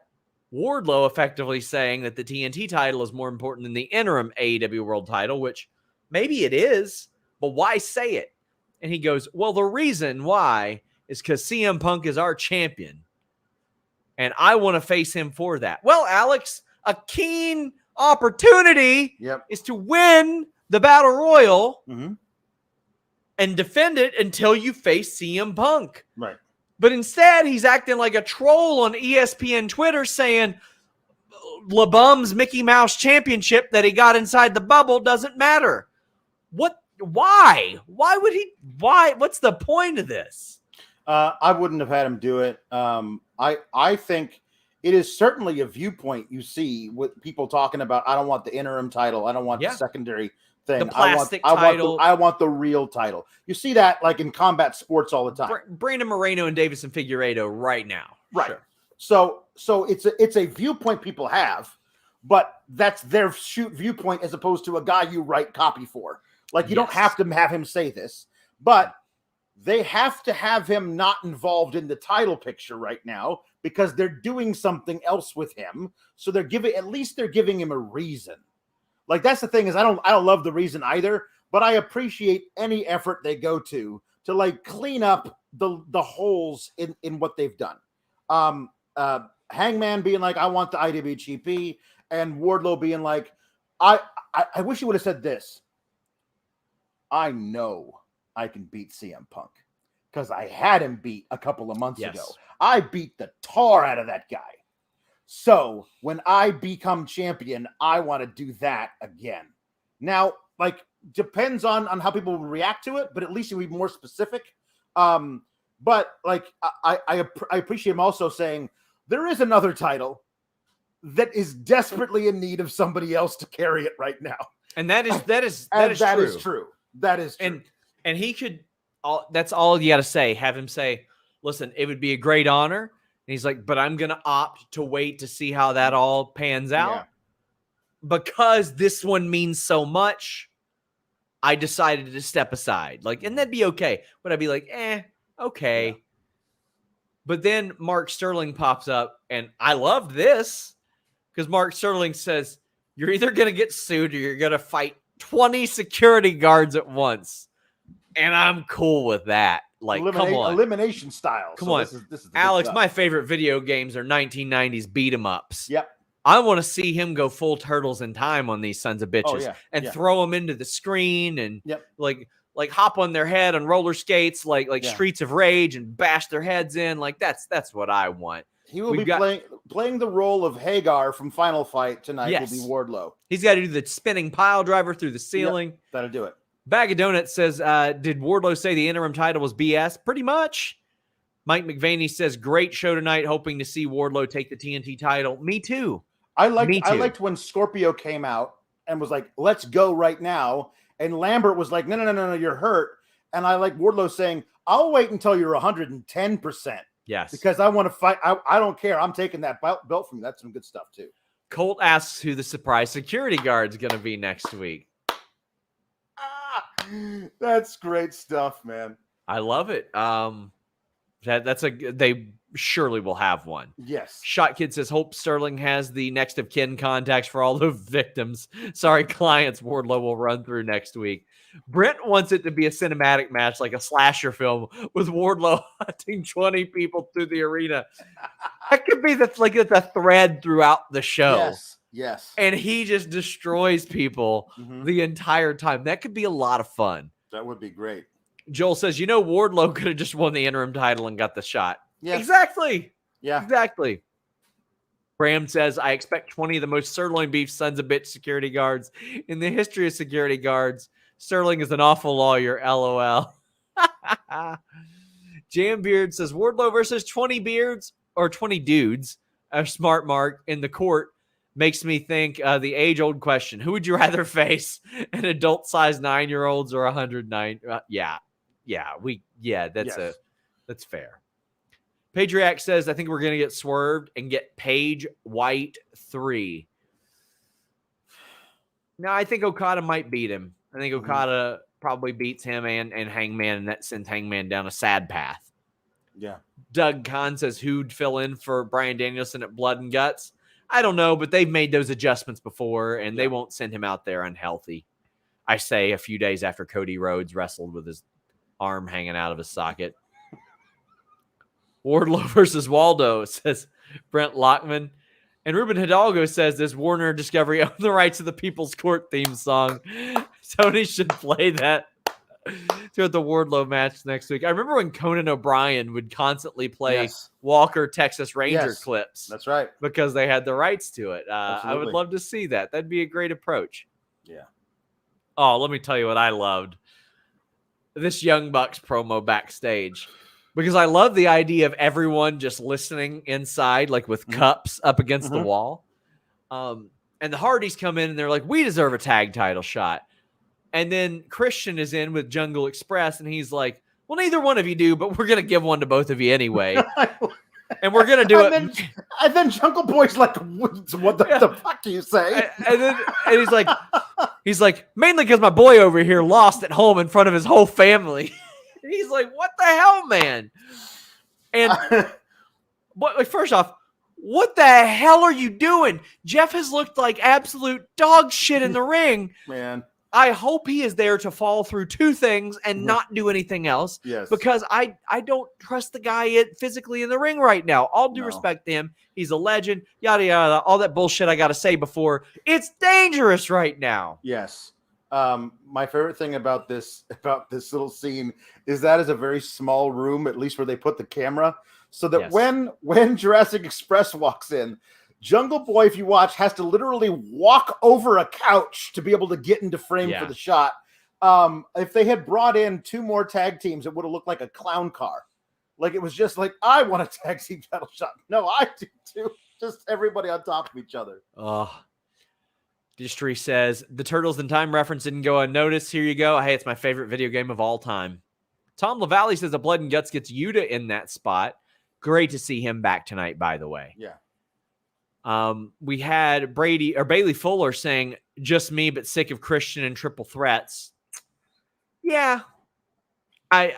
Wardlow effectively saying that the TNT title is more important than the interim AEW World title, which maybe it is. But why say it? And he goes, well, the reason why is because CM Punk is our champion. And I want to face him for that. Well, Alex, a keen opportunity is to win the Battle Royal and defend it until you face CM Punk. Right. But instead, he's acting like a troll on ESPN Twitter saying LeBum's Mickey Mouse championship that he got inside the bubble doesn't matter. What? Why? Why would he? Why? What's the point of this? I wouldn't have had him do it. I think it is certainly a viewpoint you see with people talking about, I don't want the interim title. I don't want the secondary thing. The plastic title. I want the real title. You see that like in combat sports all the time. Brandon Moreno and Davison Figueiredo right now. Right. Sure. So it's a viewpoint people have, but that's their viewpoint as opposed to a guy you write copy for. Like you don't have to have him say this, but they have to have him not involved in the title picture right now because they're doing something else with him. So they're giving him a reason. Like that's the thing is I don't love the reason either, but I appreciate any effort they go to like clean up the holes in what they've done. Hangman being like, I want the IWGP, and Wardlow being like, I wish he would have said this. I know I can beat CM Punk because I had him beat a couple of months ago. I beat the tar out of that guy. So when I become champion, I want to do that again. Now, like, depends on how people react to it, but at least you'll be more specific. But like, I appreciate him also saying there is another title that is desperately in need of somebody else to carry it right now. And that is true. That is true. And he could, that's all you got to say. Have him say, listen, it would be a great honor. And he's like, but I'm going to opt to wait to see how that all pans out. Because this one means so much, I decided to step aside. Like, and that'd be okay. But I'd be like, okay. Yeah. But then Mark Sterling pops up, and I loved this because Mark Sterling says, you're either going to get sued or you're going to fight 20 security guards at once. And I'm cool with that. Like, come on. Elimination style. Come on. This is Alex, my favorite video games are 1990s beat 'em ups. Yep. I want to see him go full Turtles in Time on these sons of bitches and throw them into the screen and like hop on their head on roller skates, like Streets of Rage and bash their heads in. Like that's what I want. He will playing the role of Hagar from Final Fight tonight. Will be Wardlow. He's got to do the spinning pile driver through the ceiling. That'll do it. Bag of Donuts says, did Wardlow say the interim title was BS? Pretty much. Mike McVaney says, great show tonight. Hoping to see Wardlow take the TNT title. Me too. I liked when Scorpio came out and was like, let's go right now. And Lambert was like, no, you're hurt. And I like Wardlow saying, I'll wait until you're 110%. Yes. Because I want to fight. I don't care. I'm taking that belt from you. That's some good stuff too. Colt asks who the surprise security guard's going to be next week. That's great stuff, man. I love it. They surely will have one. Yes. Shot Kid says, hope Sterling has the next of kin contacts for all the victims. Sorry, clients Wardlow will run through next week. Brent wants it to be a cinematic match, like a slasher film, with Wardlow hunting 20 people through the arena. That could be the thread throughout the show. Yes. And he just destroys people the entire time. That could be a lot of fun. That would be great. Joel says, Wardlow could have just won the interim title and got the shot. Yes. Exactly. Yeah. Exactly. Graham says, I expect 20 of the most sirloin beef sons of bitch security guards in the history of security guards. Sterling is an awful lawyer, LOL. Jambeard says, Wardlow versus 20 beards or 20 dudes, a smart mark in the court, makes me think the age-old question, who would you rather face, an adult-sized 9-year-olds or 109? That's fair. Patriarch says, I think we're going to get swerved and get Page White 3. No, I think Okada might beat him. I think Okada probably beats him and Hangman, and that sends Hangman down a sad path. Yeah. Doug Kahn says, who'd fill in for Bryan Danielson at Blood and Guts? I don't know, but they've made those adjustments before, and they won't send him out there unhealthy. I say a few days after Cody Rhodes wrestled with his arm hanging out of his socket. Wardlow versus Waldo, says Brent Lockman. And Ruben Hidalgo says, does Warner Discovery own the rights to the People's Court theme song? Tony should play that throughout the Wardlow match next week. I remember when Conan O'Brien would constantly play Walker Texas Ranger clips. That's right. Because they had the rights to it. I would love to see that. That'd be a great approach. Yeah. Oh, let me tell you what I loved. This Young Bucks promo backstage. Because I love the idea of everyone just listening inside, like with cups up against the wall. And the Hardys come in and they're like, we deserve a tag title shot. And then Christian is in with Jungle Express and he's like, well, neither one of you do, but we're going to give one to both of you anyway. And we're going to do it. And then Jungle Boy's like, what the fuck do you say? And he's like, mainly because my boy over here lost at home in front of his whole family. He's like, what the hell, man? And first off, what the hell are you doing? Jeff has looked like absolute dog shit in the ring. Man. I hope he is there to fall through two things and not do anything else. Yes. Because I don't trust the guy physically in the ring right now. All due respect to him. He's a legend. Yada, yada. All that bullshit I got to say before. It's dangerous right now. Yes. My favorite thing about this little scene is that is a very small room, at least where they put the camera, so that when Jurassic Express walks in, Jungle Boy, if you watch, has to literally walk over a couch to be able to get into frame for the shot. If they had brought in 2 more tag teams, it would have looked like a clown car. Like, it was just like, I want a tag team title shot. No, I do too. Just everybody on top of each other. Distry says, the Turtles in Time reference didn't go unnoticed. Here you go. Hey, it's my favorite video game of all time. Tom LaValle says the Blood and Guts gets Yuta in that spot. Great to see him back tonight, by the way. Yeah. We had Bailey Fuller saying, just me, but sick of Christian and triple threats. Yeah. I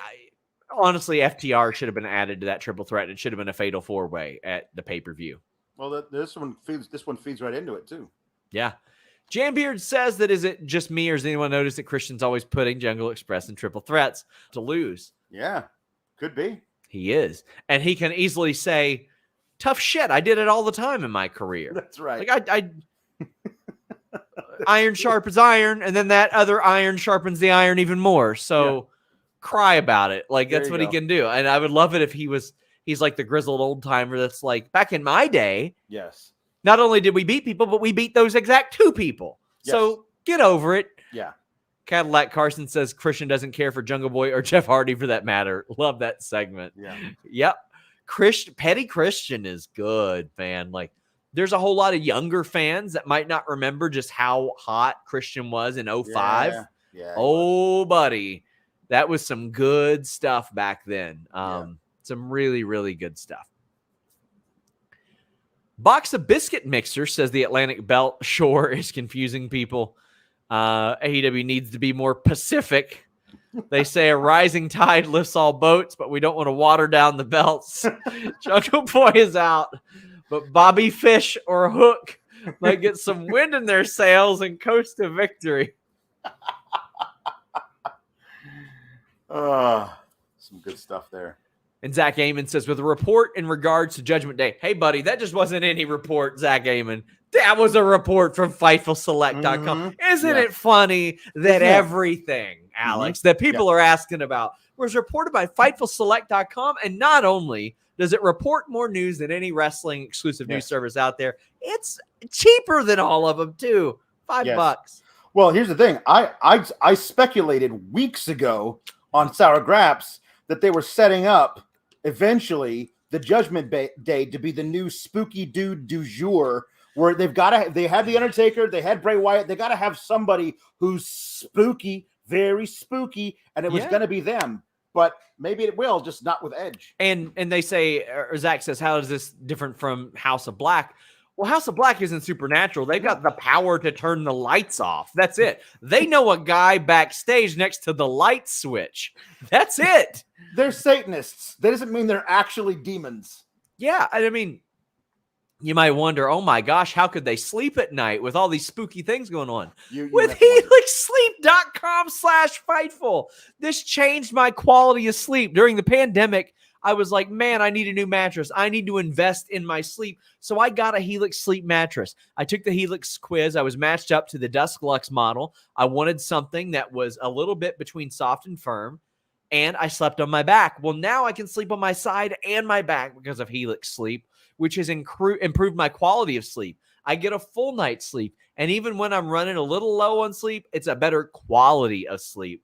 honestly, FTR should have been added to that triple threat. It should have been a fatal 4-way at the pay-per-view. Well, this one feeds right into it too. Yeah. Jambeard says that, is it just me or has anyone noticed that Christian's always putting Jungle Express in triple threats to lose? Yeah, could be. He is. And he can easily say, tough shit, I did it all the time in my career. That's right. Like I iron sharpens iron, and then that other iron sharpens the iron even more. So cry about it. Like, that's what he can do. And I would love it if he's like the grizzled old timer that's like, back in my day. Yes. Not only did we beat people, but we beat those exact 2 people. Yes. So get over it. Yeah. Cadillac Carson says Christian doesn't care for Jungle Boy or Jeff Hardy for that matter. Love that segment. Yeah. Yep. Petty Christian is good, man. Like, there's a whole lot of younger fans that might not remember just how hot Christian was in 2005. Yeah. Oh, buddy. That was some good stuff back then. Some really, really good stuff. Box of Biscuit Mixer says the Atlantic Belt Shore is confusing people. AEW needs to be more Pacific. They say a rising tide lifts all boats, but we don't want to water down the belts. Jungle Boy is out, but Bobby Fish or Hook might get some wind in their sails and coast to victory. Some good stuff there. And Zach Amon says, with a report in regards to Judgment Day. Hey, buddy, that just wasn't any report, Zach Amon. That was a report from FightfulSelect.com. Isn't it funny that everything, Alex, that people are asking about was reported by FightfulSelect.com? And not only does it report more news than any wrestling exclusive news service out there, it's cheaper than all of them, too. $5. Well, here's the thing. I speculated weeks ago on Sour Graps that they were setting up eventually the Judgment Day to be the new spooky dude du jour, where they had the Undertaker, they had Bray Wyatt, they got to have somebody who's spooky, very spooky, and it was going to be them. But maybe it will, just not with Edge. And they say, or Zach says, how is this different from House of Black? Well, House of Black isn't supernatural. They've got the power to turn the lights off. That's it. They know a guy backstage next to the light switch. That's it. They're Satanists. That doesn't mean they're actually demons. Yeah, I mean, you might wonder, oh my gosh, how could they sleep at night with all these spooky things going on? With HelixSleep.com/Fightful. This changed my quality of sleep. During the pandemic, I was like, man, I need a new mattress. I need to invest in my sleep. So I got a Helix Sleep mattress. I took the Helix quiz. I was matched up to the Dusk Lux model. I wanted something that was a little bit between soft and firm, and I slept on my back. Well, now I can sleep on my side and my back because of Helix Sleep, which has improved my quality of sleep. I get a full night's sleep, and even when I'm running a little low on sleep, it's a better quality of sleep.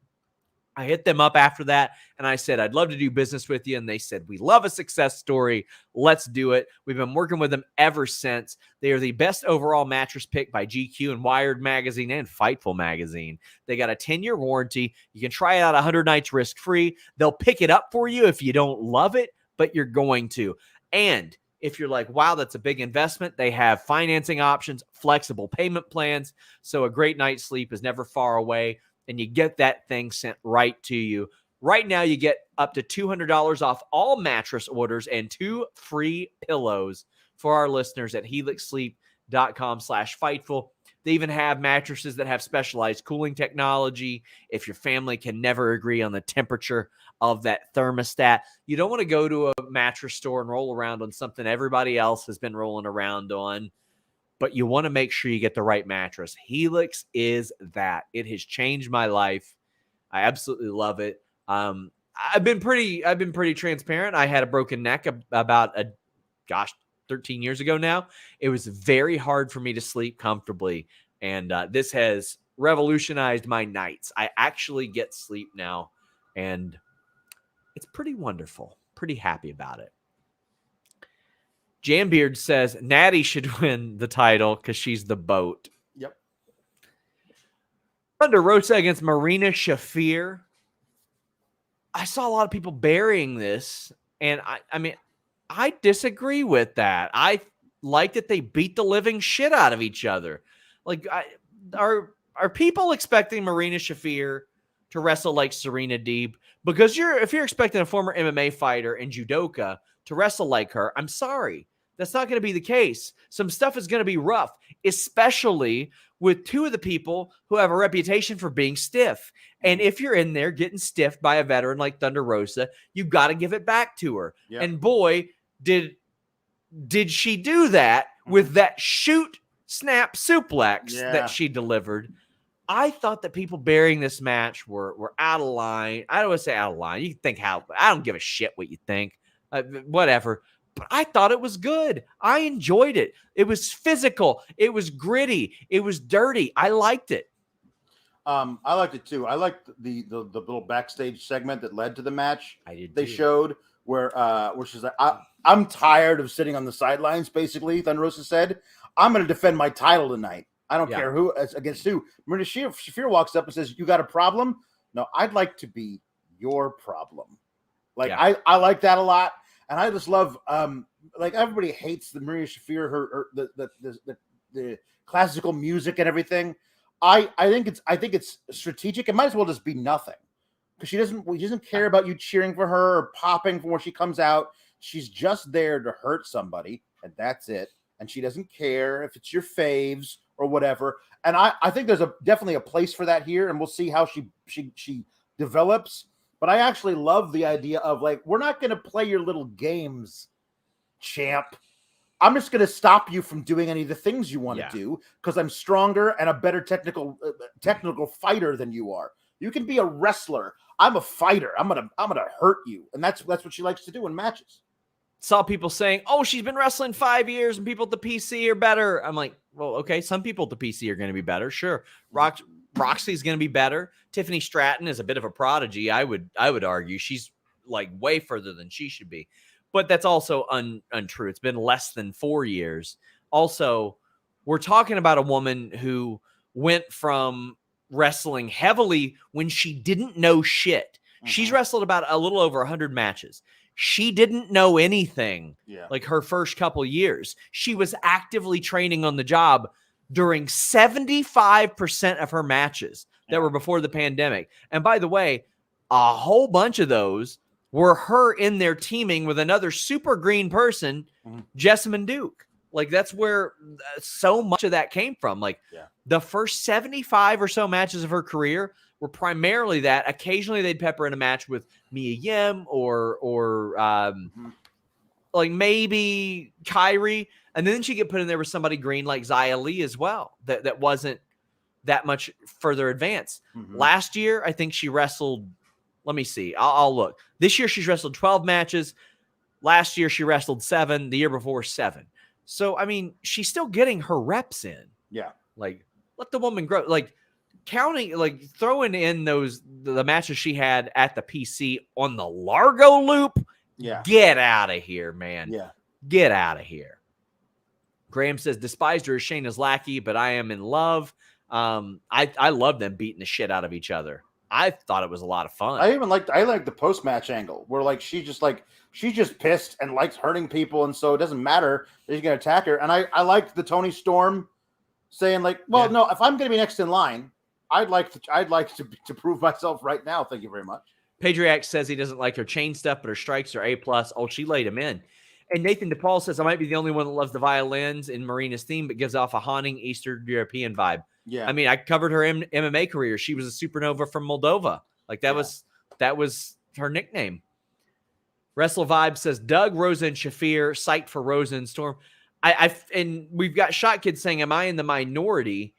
I hit them up after that, and I said, I'd love to do business with you. And they said, we love a success story. Let's do it. We've been working with them ever since. They are the best overall mattress pick by GQ and Wired Magazine and Fightful Magazine. They got a 10-year warranty. You can try it out 100 nights risk-free. They'll pick it up for you if you don't love it, but you're going to. And if you're like, wow, that's a big investment, they have financing options, flexible payment plans. So a great night's sleep is never far away, and you get that thing sent right to you. Right now, you get up to $200 off all mattress orders and 2 free pillows for our listeners at HelixSleep.com/Fightful. They even have mattresses that have specialized cooling technology. If your family can never agree on the temperature of that thermostat, you don't want to go to a mattress store and roll around on something everybody else has been rolling around on, but you want to make sure you get the right mattress. Helix is that. It has changed my life. I absolutely love it. I've been pretty transparent. I had a broken neck about 13 years ago now. It was very hard for me to sleep comfortably, and this has revolutionized my nights. I actually get sleep now, and it's pretty wonderful. Pretty happy about it. Jambeard says Natty should win the title because she's the boat. Yep. Thunder Rosa against Marina Shafir. I saw a lot of people burying this, and I mean, I disagree with that. I like that they beat the living shit out of each other. Like, are people expecting Marina Shafir to wrestle like Serena Deeb? Because if you're expecting a former MMA fighter and judoka to wrestle like her, I'm sorry. That's not going to be the case. Some stuff is going to be rough, especially with two of the people who have a reputation for being stiff. And if you're in there getting stiffed by a veteran like Thunder Rosa, you've got to give it back to her. Yep. And boy, did she do that with that shoot snap suplex that she delivered. I thought that people burying this match were out of line. I don't want to say out of line. You can think how. I don't give a shit what you think. Whatever. But I thought it was good. I enjoyed it. It was physical. It was gritty. It was dirty. I liked it. I liked it too. I liked the little backstage segment that led to the match. I did. They showed where she's like, I'm tired of sitting on the sidelines. Basically, Thunder Rosa said, "I'm going to defend my title tonight. I don't care who against who." Marina Shafir walks up and says, "You got a problem?" No, I'd like to be your problem. Like I like that a lot. And I just love, like everybody hates the Marina Shafir, the classical music and everything. I think it's strategic. It might as well just be nothing, because she doesn't care about you cheering for her or popping for when she comes out. She's just there to hurt somebody, and that's it. And she doesn't care if it's your faves or whatever. And I think there's definitely a place for that here, and we'll see how she develops. But I actually love the idea of, like, we're not going to play your little games, champ. I'm just going to stop you from doing any of the things you want to do because I'm stronger and a better technical fighter than you are. You can be a wrestler. I'm a fighter. I'm gonna hurt you, and that's what she likes to do in matches. Saw people saying, "Oh, she's been wrestling 5 years, and people at the PC are better." I'm like, well, okay, some people at the PC are going to be better, sure. Roxy's going to be better. Tiffany Stratton is a bit of a prodigy. I would argue she's like way further than she should be, but that's also untrue. It's been less than 4 years. Also, we're talking about a woman who went from wrestling heavily when she didn't know shit. She's wrestled about a little over 100 matches. She didn't know anything like her first couple years. She was actively training on the job during 75% of her matches that were before the pandemic. And by the way, a whole bunch of those were her in there teaming with another super green person, Jessamine Duke. Like, that's where so much of that came from. Like, the first 75 or so matches of her career were primarily that. Occasionally they'd pepper in a match with Mia Yim or like maybe Kyrie. And then she'd get put in there with somebody green like Xia Li as well. That wasn't that much further advanced. Last year, I think she wrestled, let me see. I'll look. This year she's wrestled 12 matches. Last year she wrestled 7. The year before 7. So, I mean, she's still getting her reps in. Yeah. Like, let the woman grow. Like, counting, like, throwing in the matches she had at the PC on the Largo loop. Yeah. Get out of here, man. Yeah. Get out of here. Graham says, despised her as Shayna's lackey, but I am in love. I love them beating the shit out of each other. I thought it was a lot of fun. I liked the post-match angle where, like, she's just pissed and likes hurting people, and so it doesn't matter that he's going to attack her. And I liked the Toni Storm saying, like, well, no, if I'm going to be next in line, I'd like to prove myself right now. Thank you very much. Patriac says he doesn't like her chain stuff, but her strikes are A+. Oh, she laid him in. And Nathan DePaul says, I might be the only one that loves the violins in Marina's theme, but gives off a haunting Eastern European vibe. Yeah. I mean, I covered her MMA career. She was a supernova from Moldova. Like, that was her nickname. Wrestle Vibe says, Doug, Rosa, and Shafir, psyched for Rosa and Storm. And we've got Shot Kid saying, am I in the minority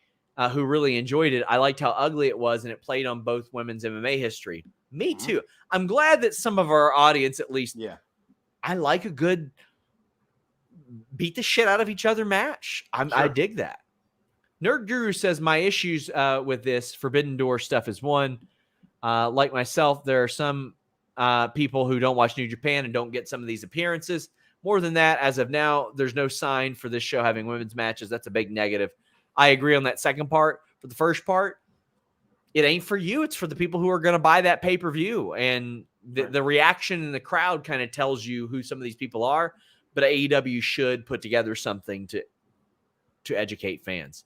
who really enjoyed it? I liked how ugly it was, and it played on both women's MMA history. Me too. I'm glad that some of our audience, at least, I like a good beat the shit out of each other match. I dig that. Nerd Guru says, my issues with this Forbidden Door stuff is one. Like myself, there are some people who don't watch New Japan and don't get some of these appearances. More than that, as of now, there's no sign for this show having women's matches. That's a big negative. I agree on that second part. For the first part, it ain't for you. It's for the people who are going to buy that pay-per-view. And the reaction in the crowd kind of tells you who some of these people are. But AEW should put together something to educate fans.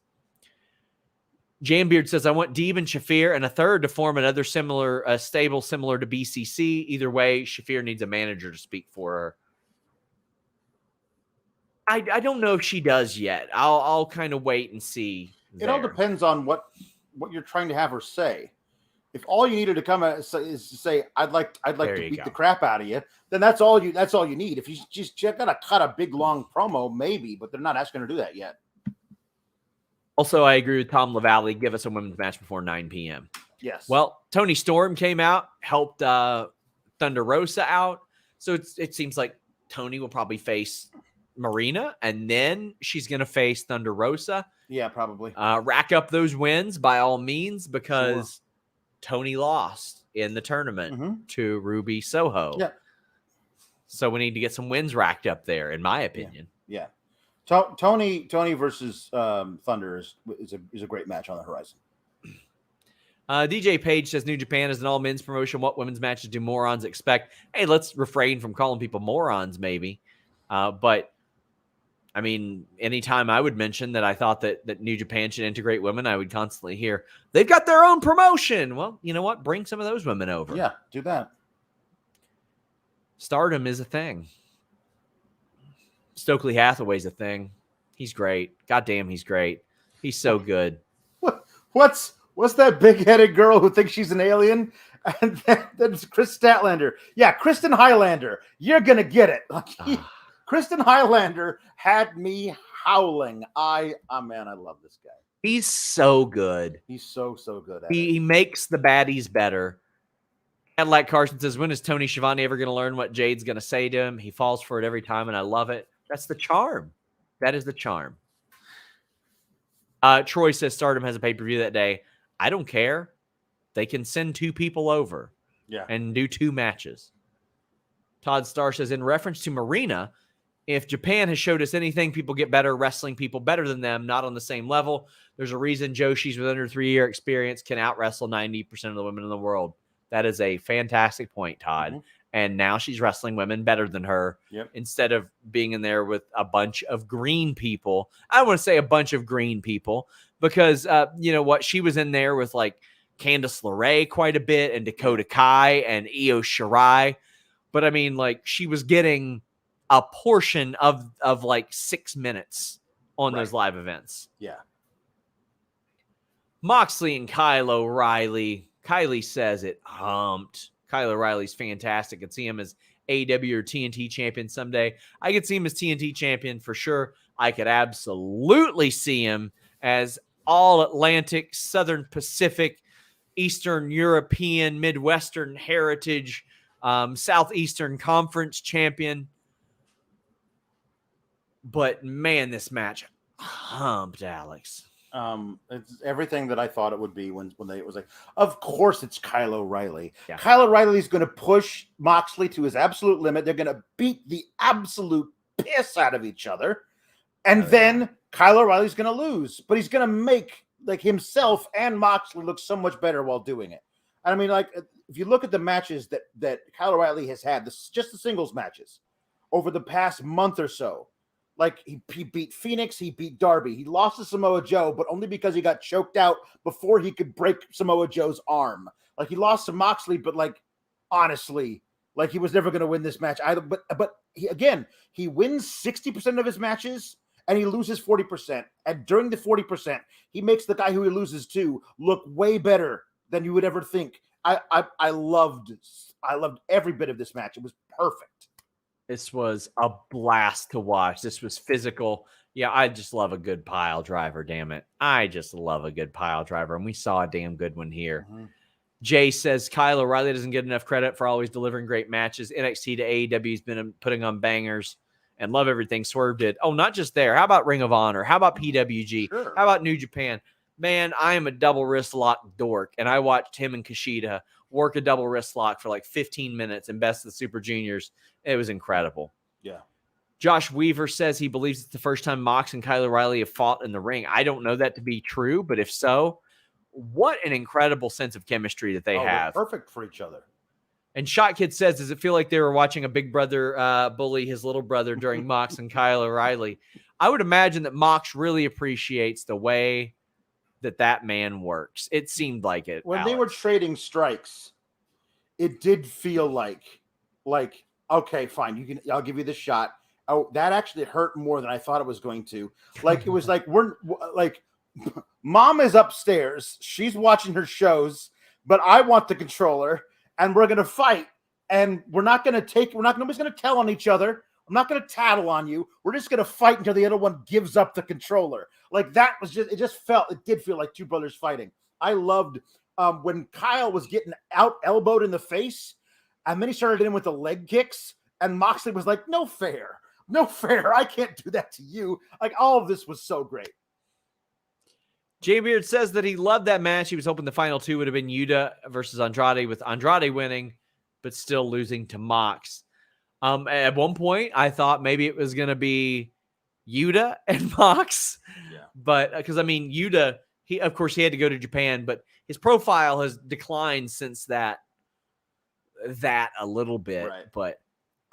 Jambeard says, I want Deeb and Shafir and a third to form another stable similar to BCC. Either way, Shafir needs a manager to speak for her. I don't know if she does yet. I'll kind of wait and see. It all depends on what you're trying to have her say. If all you needed to come is to say, I'd like to beat the crap out of you, then that's all you need. If you just got to cut a big long promo, maybe, but they're not asking her to do that yet. Also, I agree with Tom LaValle. Give us a women's match before 9 p.m. Yes. Well, Toni Storm came out, helped Thunder Rosa out. So it seems like Toni will probably face Marina, and then she's going to face Thunder Rosa. Yeah, probably. Rack up those wins by all means, because Toni lost in the tournament to Ruby Soho. Yeah. So we need to get some wins racked up there, in my opinion. Yeah. Toni versus Thunder is a great match on the horizon. DJ Page says New Japan is an all men's promotion. What women's matches do morons expect? Hey, let's refrain from calling people morons, maybe. But I mean, anytime I would mention that I thought that New Japan should integrate women, I would constantly hear, they've got their own promotion. Well, you know what? Bring some of those women over. Yeah, do that. Stardom is a thing. Stokely Hathaway's a thing. He's great. Goddamn, he's great. He's so good. What's that big-headed girl who thinks she's an alien? And that's Chris Statlander. Yeah, Kristen Highlander. You're going to get it. Kristen Highlander had me howling. Man, I love this guy. He's so good. He's so good at it. He makes the baddies better. Cadillac Carson says, when is Tony Schiavone ever going to learn what Jade's going to say to him? He falls for it every time, and I love it. That's the charm. That is the charm. Troy says Stardom has a pay-per-view that day. I don't care. They can send 2 people over and do 2 matches. Todd Starr says, in reference to Marina, if Japan has showed us anything, people get better wrestling people better than them, not on the same level. There's a reason Joshi's with under 3-year experience can out-wrestle 90% of the women in the world. That is a fantastic point, Todd. Mm-hmm. And now she's wrestling women better than her instead of being in there with a bunch of green people. I don't want to say a bunch of green people because, you know what, she was in there with like Candice LeRae quite a bit and Dakota Kai and Io Shirai. But I mean, like she was getting a portion of like 6 minutes on those live events. Yeah. Moxley and Kyle O'Reilly. Kylie says it humped. Kyle O'Reilly's fantastic. I could see him as AEW or TNT champion someday. I could see him as TNT champion for sure. I could absolutely see him as all Atlantic, Southern Pacific, Eastern European, Midwestern Heritage, Southeastern Conference champion. But man, this match humped, Alex. It's everything that I thought it would be when it was like, of course it's Kyle O'Reilly. Yeah. Kyle O'Reilly's going to push Moxley to his absolute limit. They're going to beat the absolute piss out of each other. And then Kyle O'Reilly's going to lose, but he's going to make like himself and Moxley look so much better while doing it. And I mean, like, if you look at the matches that Kyle O'Reilly has had, just the singles matches over the past month or so, like he beat Phoenix, he beat Darby. He lost to Samoa Joe, but only because he got choked out before he could break Samoa Joe's arm. Like he lost to Moxley, but like honestly, like he was never going to win this match either. But he wins 60% of his matches and he loses 40%. And during the 40%, he makes the guy who he loses to look way better than you would ever think. I loved every bit of this match. It was perfect. This was a blast to watch. This was physical. Yeah, I just love a good pile driver, damn it. I just love a good pile driver, and we saw a damn good one here. Mm-hmm. Jay says Kyle O'Reilly doesn't get enough credit for always delivering great matches. NXT to AEW has been putting on bangers and love everything Swerve did. Oh, not just there. How about Ring of Honor? How about PWG? Sure. How about New Japan? Man, I am a double wrist lock dork, and I watched him and Kushida work a double wrist lock for like 15 minutes in Best of the Super Juniors. It was incredible. Yeah. Josh Weaver says he believes it's the first time Mox and Kyle O'Reilly have fought in the ring. I don't know that to be true, but if so, what an incredible sense of chemistry that they have. They're perfect for each other. And Shot Kid says, does it feel like they were watching a big brother bully his little brother during Mox and Kyle O'Reilly? I would imagine that Mox really appreciates the way that man works. It seemed like it. When they were trading strikes, it did feel like, okay, fine, I'll give you this shot. Oh, that actually hurt more than I thought it was going to. Like, it was like, Mom is upstairs. She's watching her shows, but I want the controller and we're going to fight. And nobody's going to tell on each other. I'm not going to tattle on you. We're just going to fight until the other one gives up the controller. Like that was it did feel like two brothers fighting. I loved when Kyle was getting out elbowed in the face and then he started in with the leg kicks and Moxley was like, no fair. I can't do that to you. Like all of this was so great. Jay Beard says that he loved that match. He was hoping the final two would have been Yuta versus Andrade, with Andrade winning, but still losing to Mox. At one point, I thought maybe it was going to be Yuta and Mox. Yeah. But because, Yuta, he had to go to Japan, but his profile has declined since that a little bit. Right. But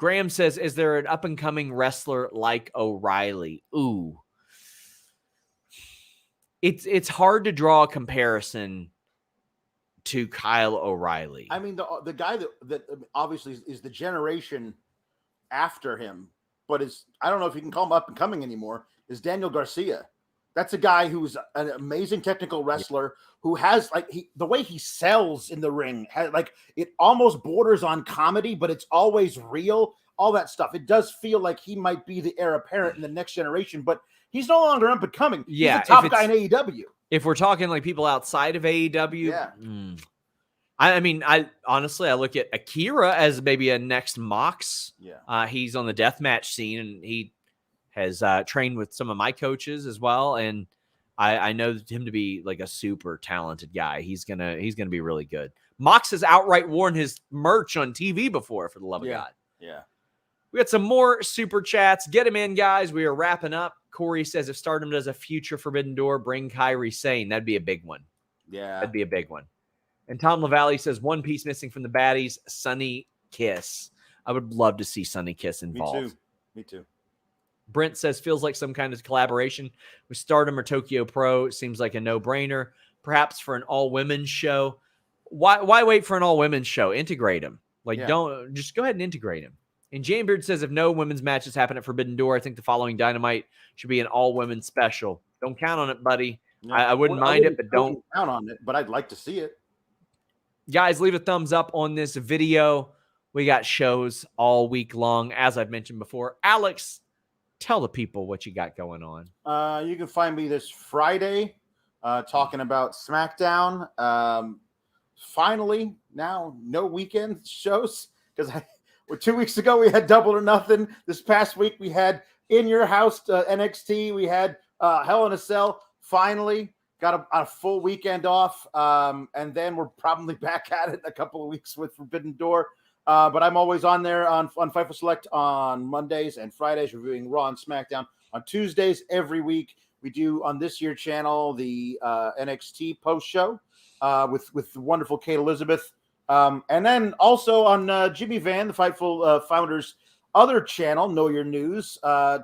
Graham says, is there an up-and-coming wrestler like O'Reilly? Ooh. It's hard to draw a comparison to Kyle O'Reilly. I mean, the guy that obviously is the generation after him, but I don't know if you can call him up and coming anymore, is Daniel Garcia. That's a guy who's an amazing technical wrestler who has the way he sells in the ring, it almost borders on comedy, but it's always real, all that stuff. It does feel like he might be the heir apparent in the next generation, but he's no longer up and coming. Yeah, he's the top guy in AEW. If we're talking like people outside of AEW, I mean, I honestly look at Akira as maybe a next Mox. Yeah, he's on the deathmatch scene, and he has trained with some of my coaches as well, and I know him to be like a super talented guy. He's gonna be really good. Mox has outright worn his merch on TV before, for the love of God. Yeah. We got some more super chats. Get them in, guys. We are wrapping up. Corey says, if Stardom does a future Forbidden Door, bring Kairi Sane. That'd be a big one. Yeah. That'd be a big one. And Tom LaValle says, one piece missing from the baddies, Sunny Kiss. I would love to see Sunny Kiss involved. Me too. Brent says, feels like some kind of collaboration with Stardom or Tokyo Pro. It seems like a no-brainer. Perhaps for an all-women's show. Why wait for an all-women's show? Integrate them. Don't just go ahead and integrate them. And Jamebeard says, if no women's matches happen at Forbidden Door, I think the following Dynamite should be an all-women's special. Don't count on it, buddy. No, I wouldn't mind it, but don't count on it. But I'd like to see it. Guys, leave a thumbs up on this video. We got shows all week long, as I've mentioned before. Alex, tell the people what you got going on. You can find me this Friday talking about SmackDown. Finally, now no weekend shows, because 2 weeks ago we had Double or Nothing. This past week we had In Your House NXT. We had Hell in a Cell. Finally got a full weekend off, and then we're probably back at it in a couple of weeks with Forbidden Door. But I'm always on there on Fightful Select on Mondays and Fridays, reviewing Raw and SmackDown. On Tuesdays every week, we do on this year channel the NXT post show with the wonderful Kate Elizabeth. And then also on Jimmy Van, the Fightful founder's other channel, Know Your News.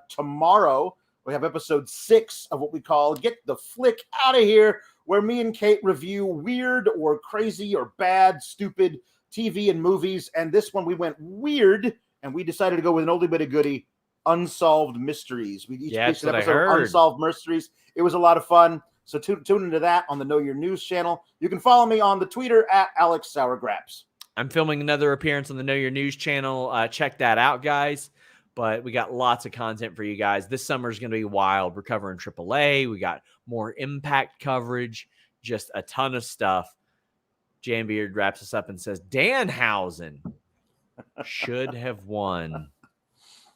Tomorrow, we have episode 6 of what we call Get the Flick Out of Here, where me and Kate review weird or crazy or bad, stupid TV and movies. And this one we went weird, and we decided to go with an oldie but a goodie, Unsolved Mysteries. We each pieced an episode of Unsolved Mysteries. It was a lot of fun. So tune into that on the Know Your News channel. You can follow me on the Twitter at Alex Sourgraps. I'm filming another appearance on the Know Your News channel. Check that out, guys. But we got lots of content for you guys. This summer is going to be wild. We're covering AAA. We got more Impact coverage. Just a ton of stuff. Jambeard wraps us up and says, Danhausen should have won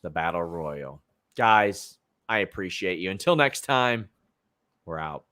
the Battle Royal. Guys, I appreciate you. Until next time, we're out.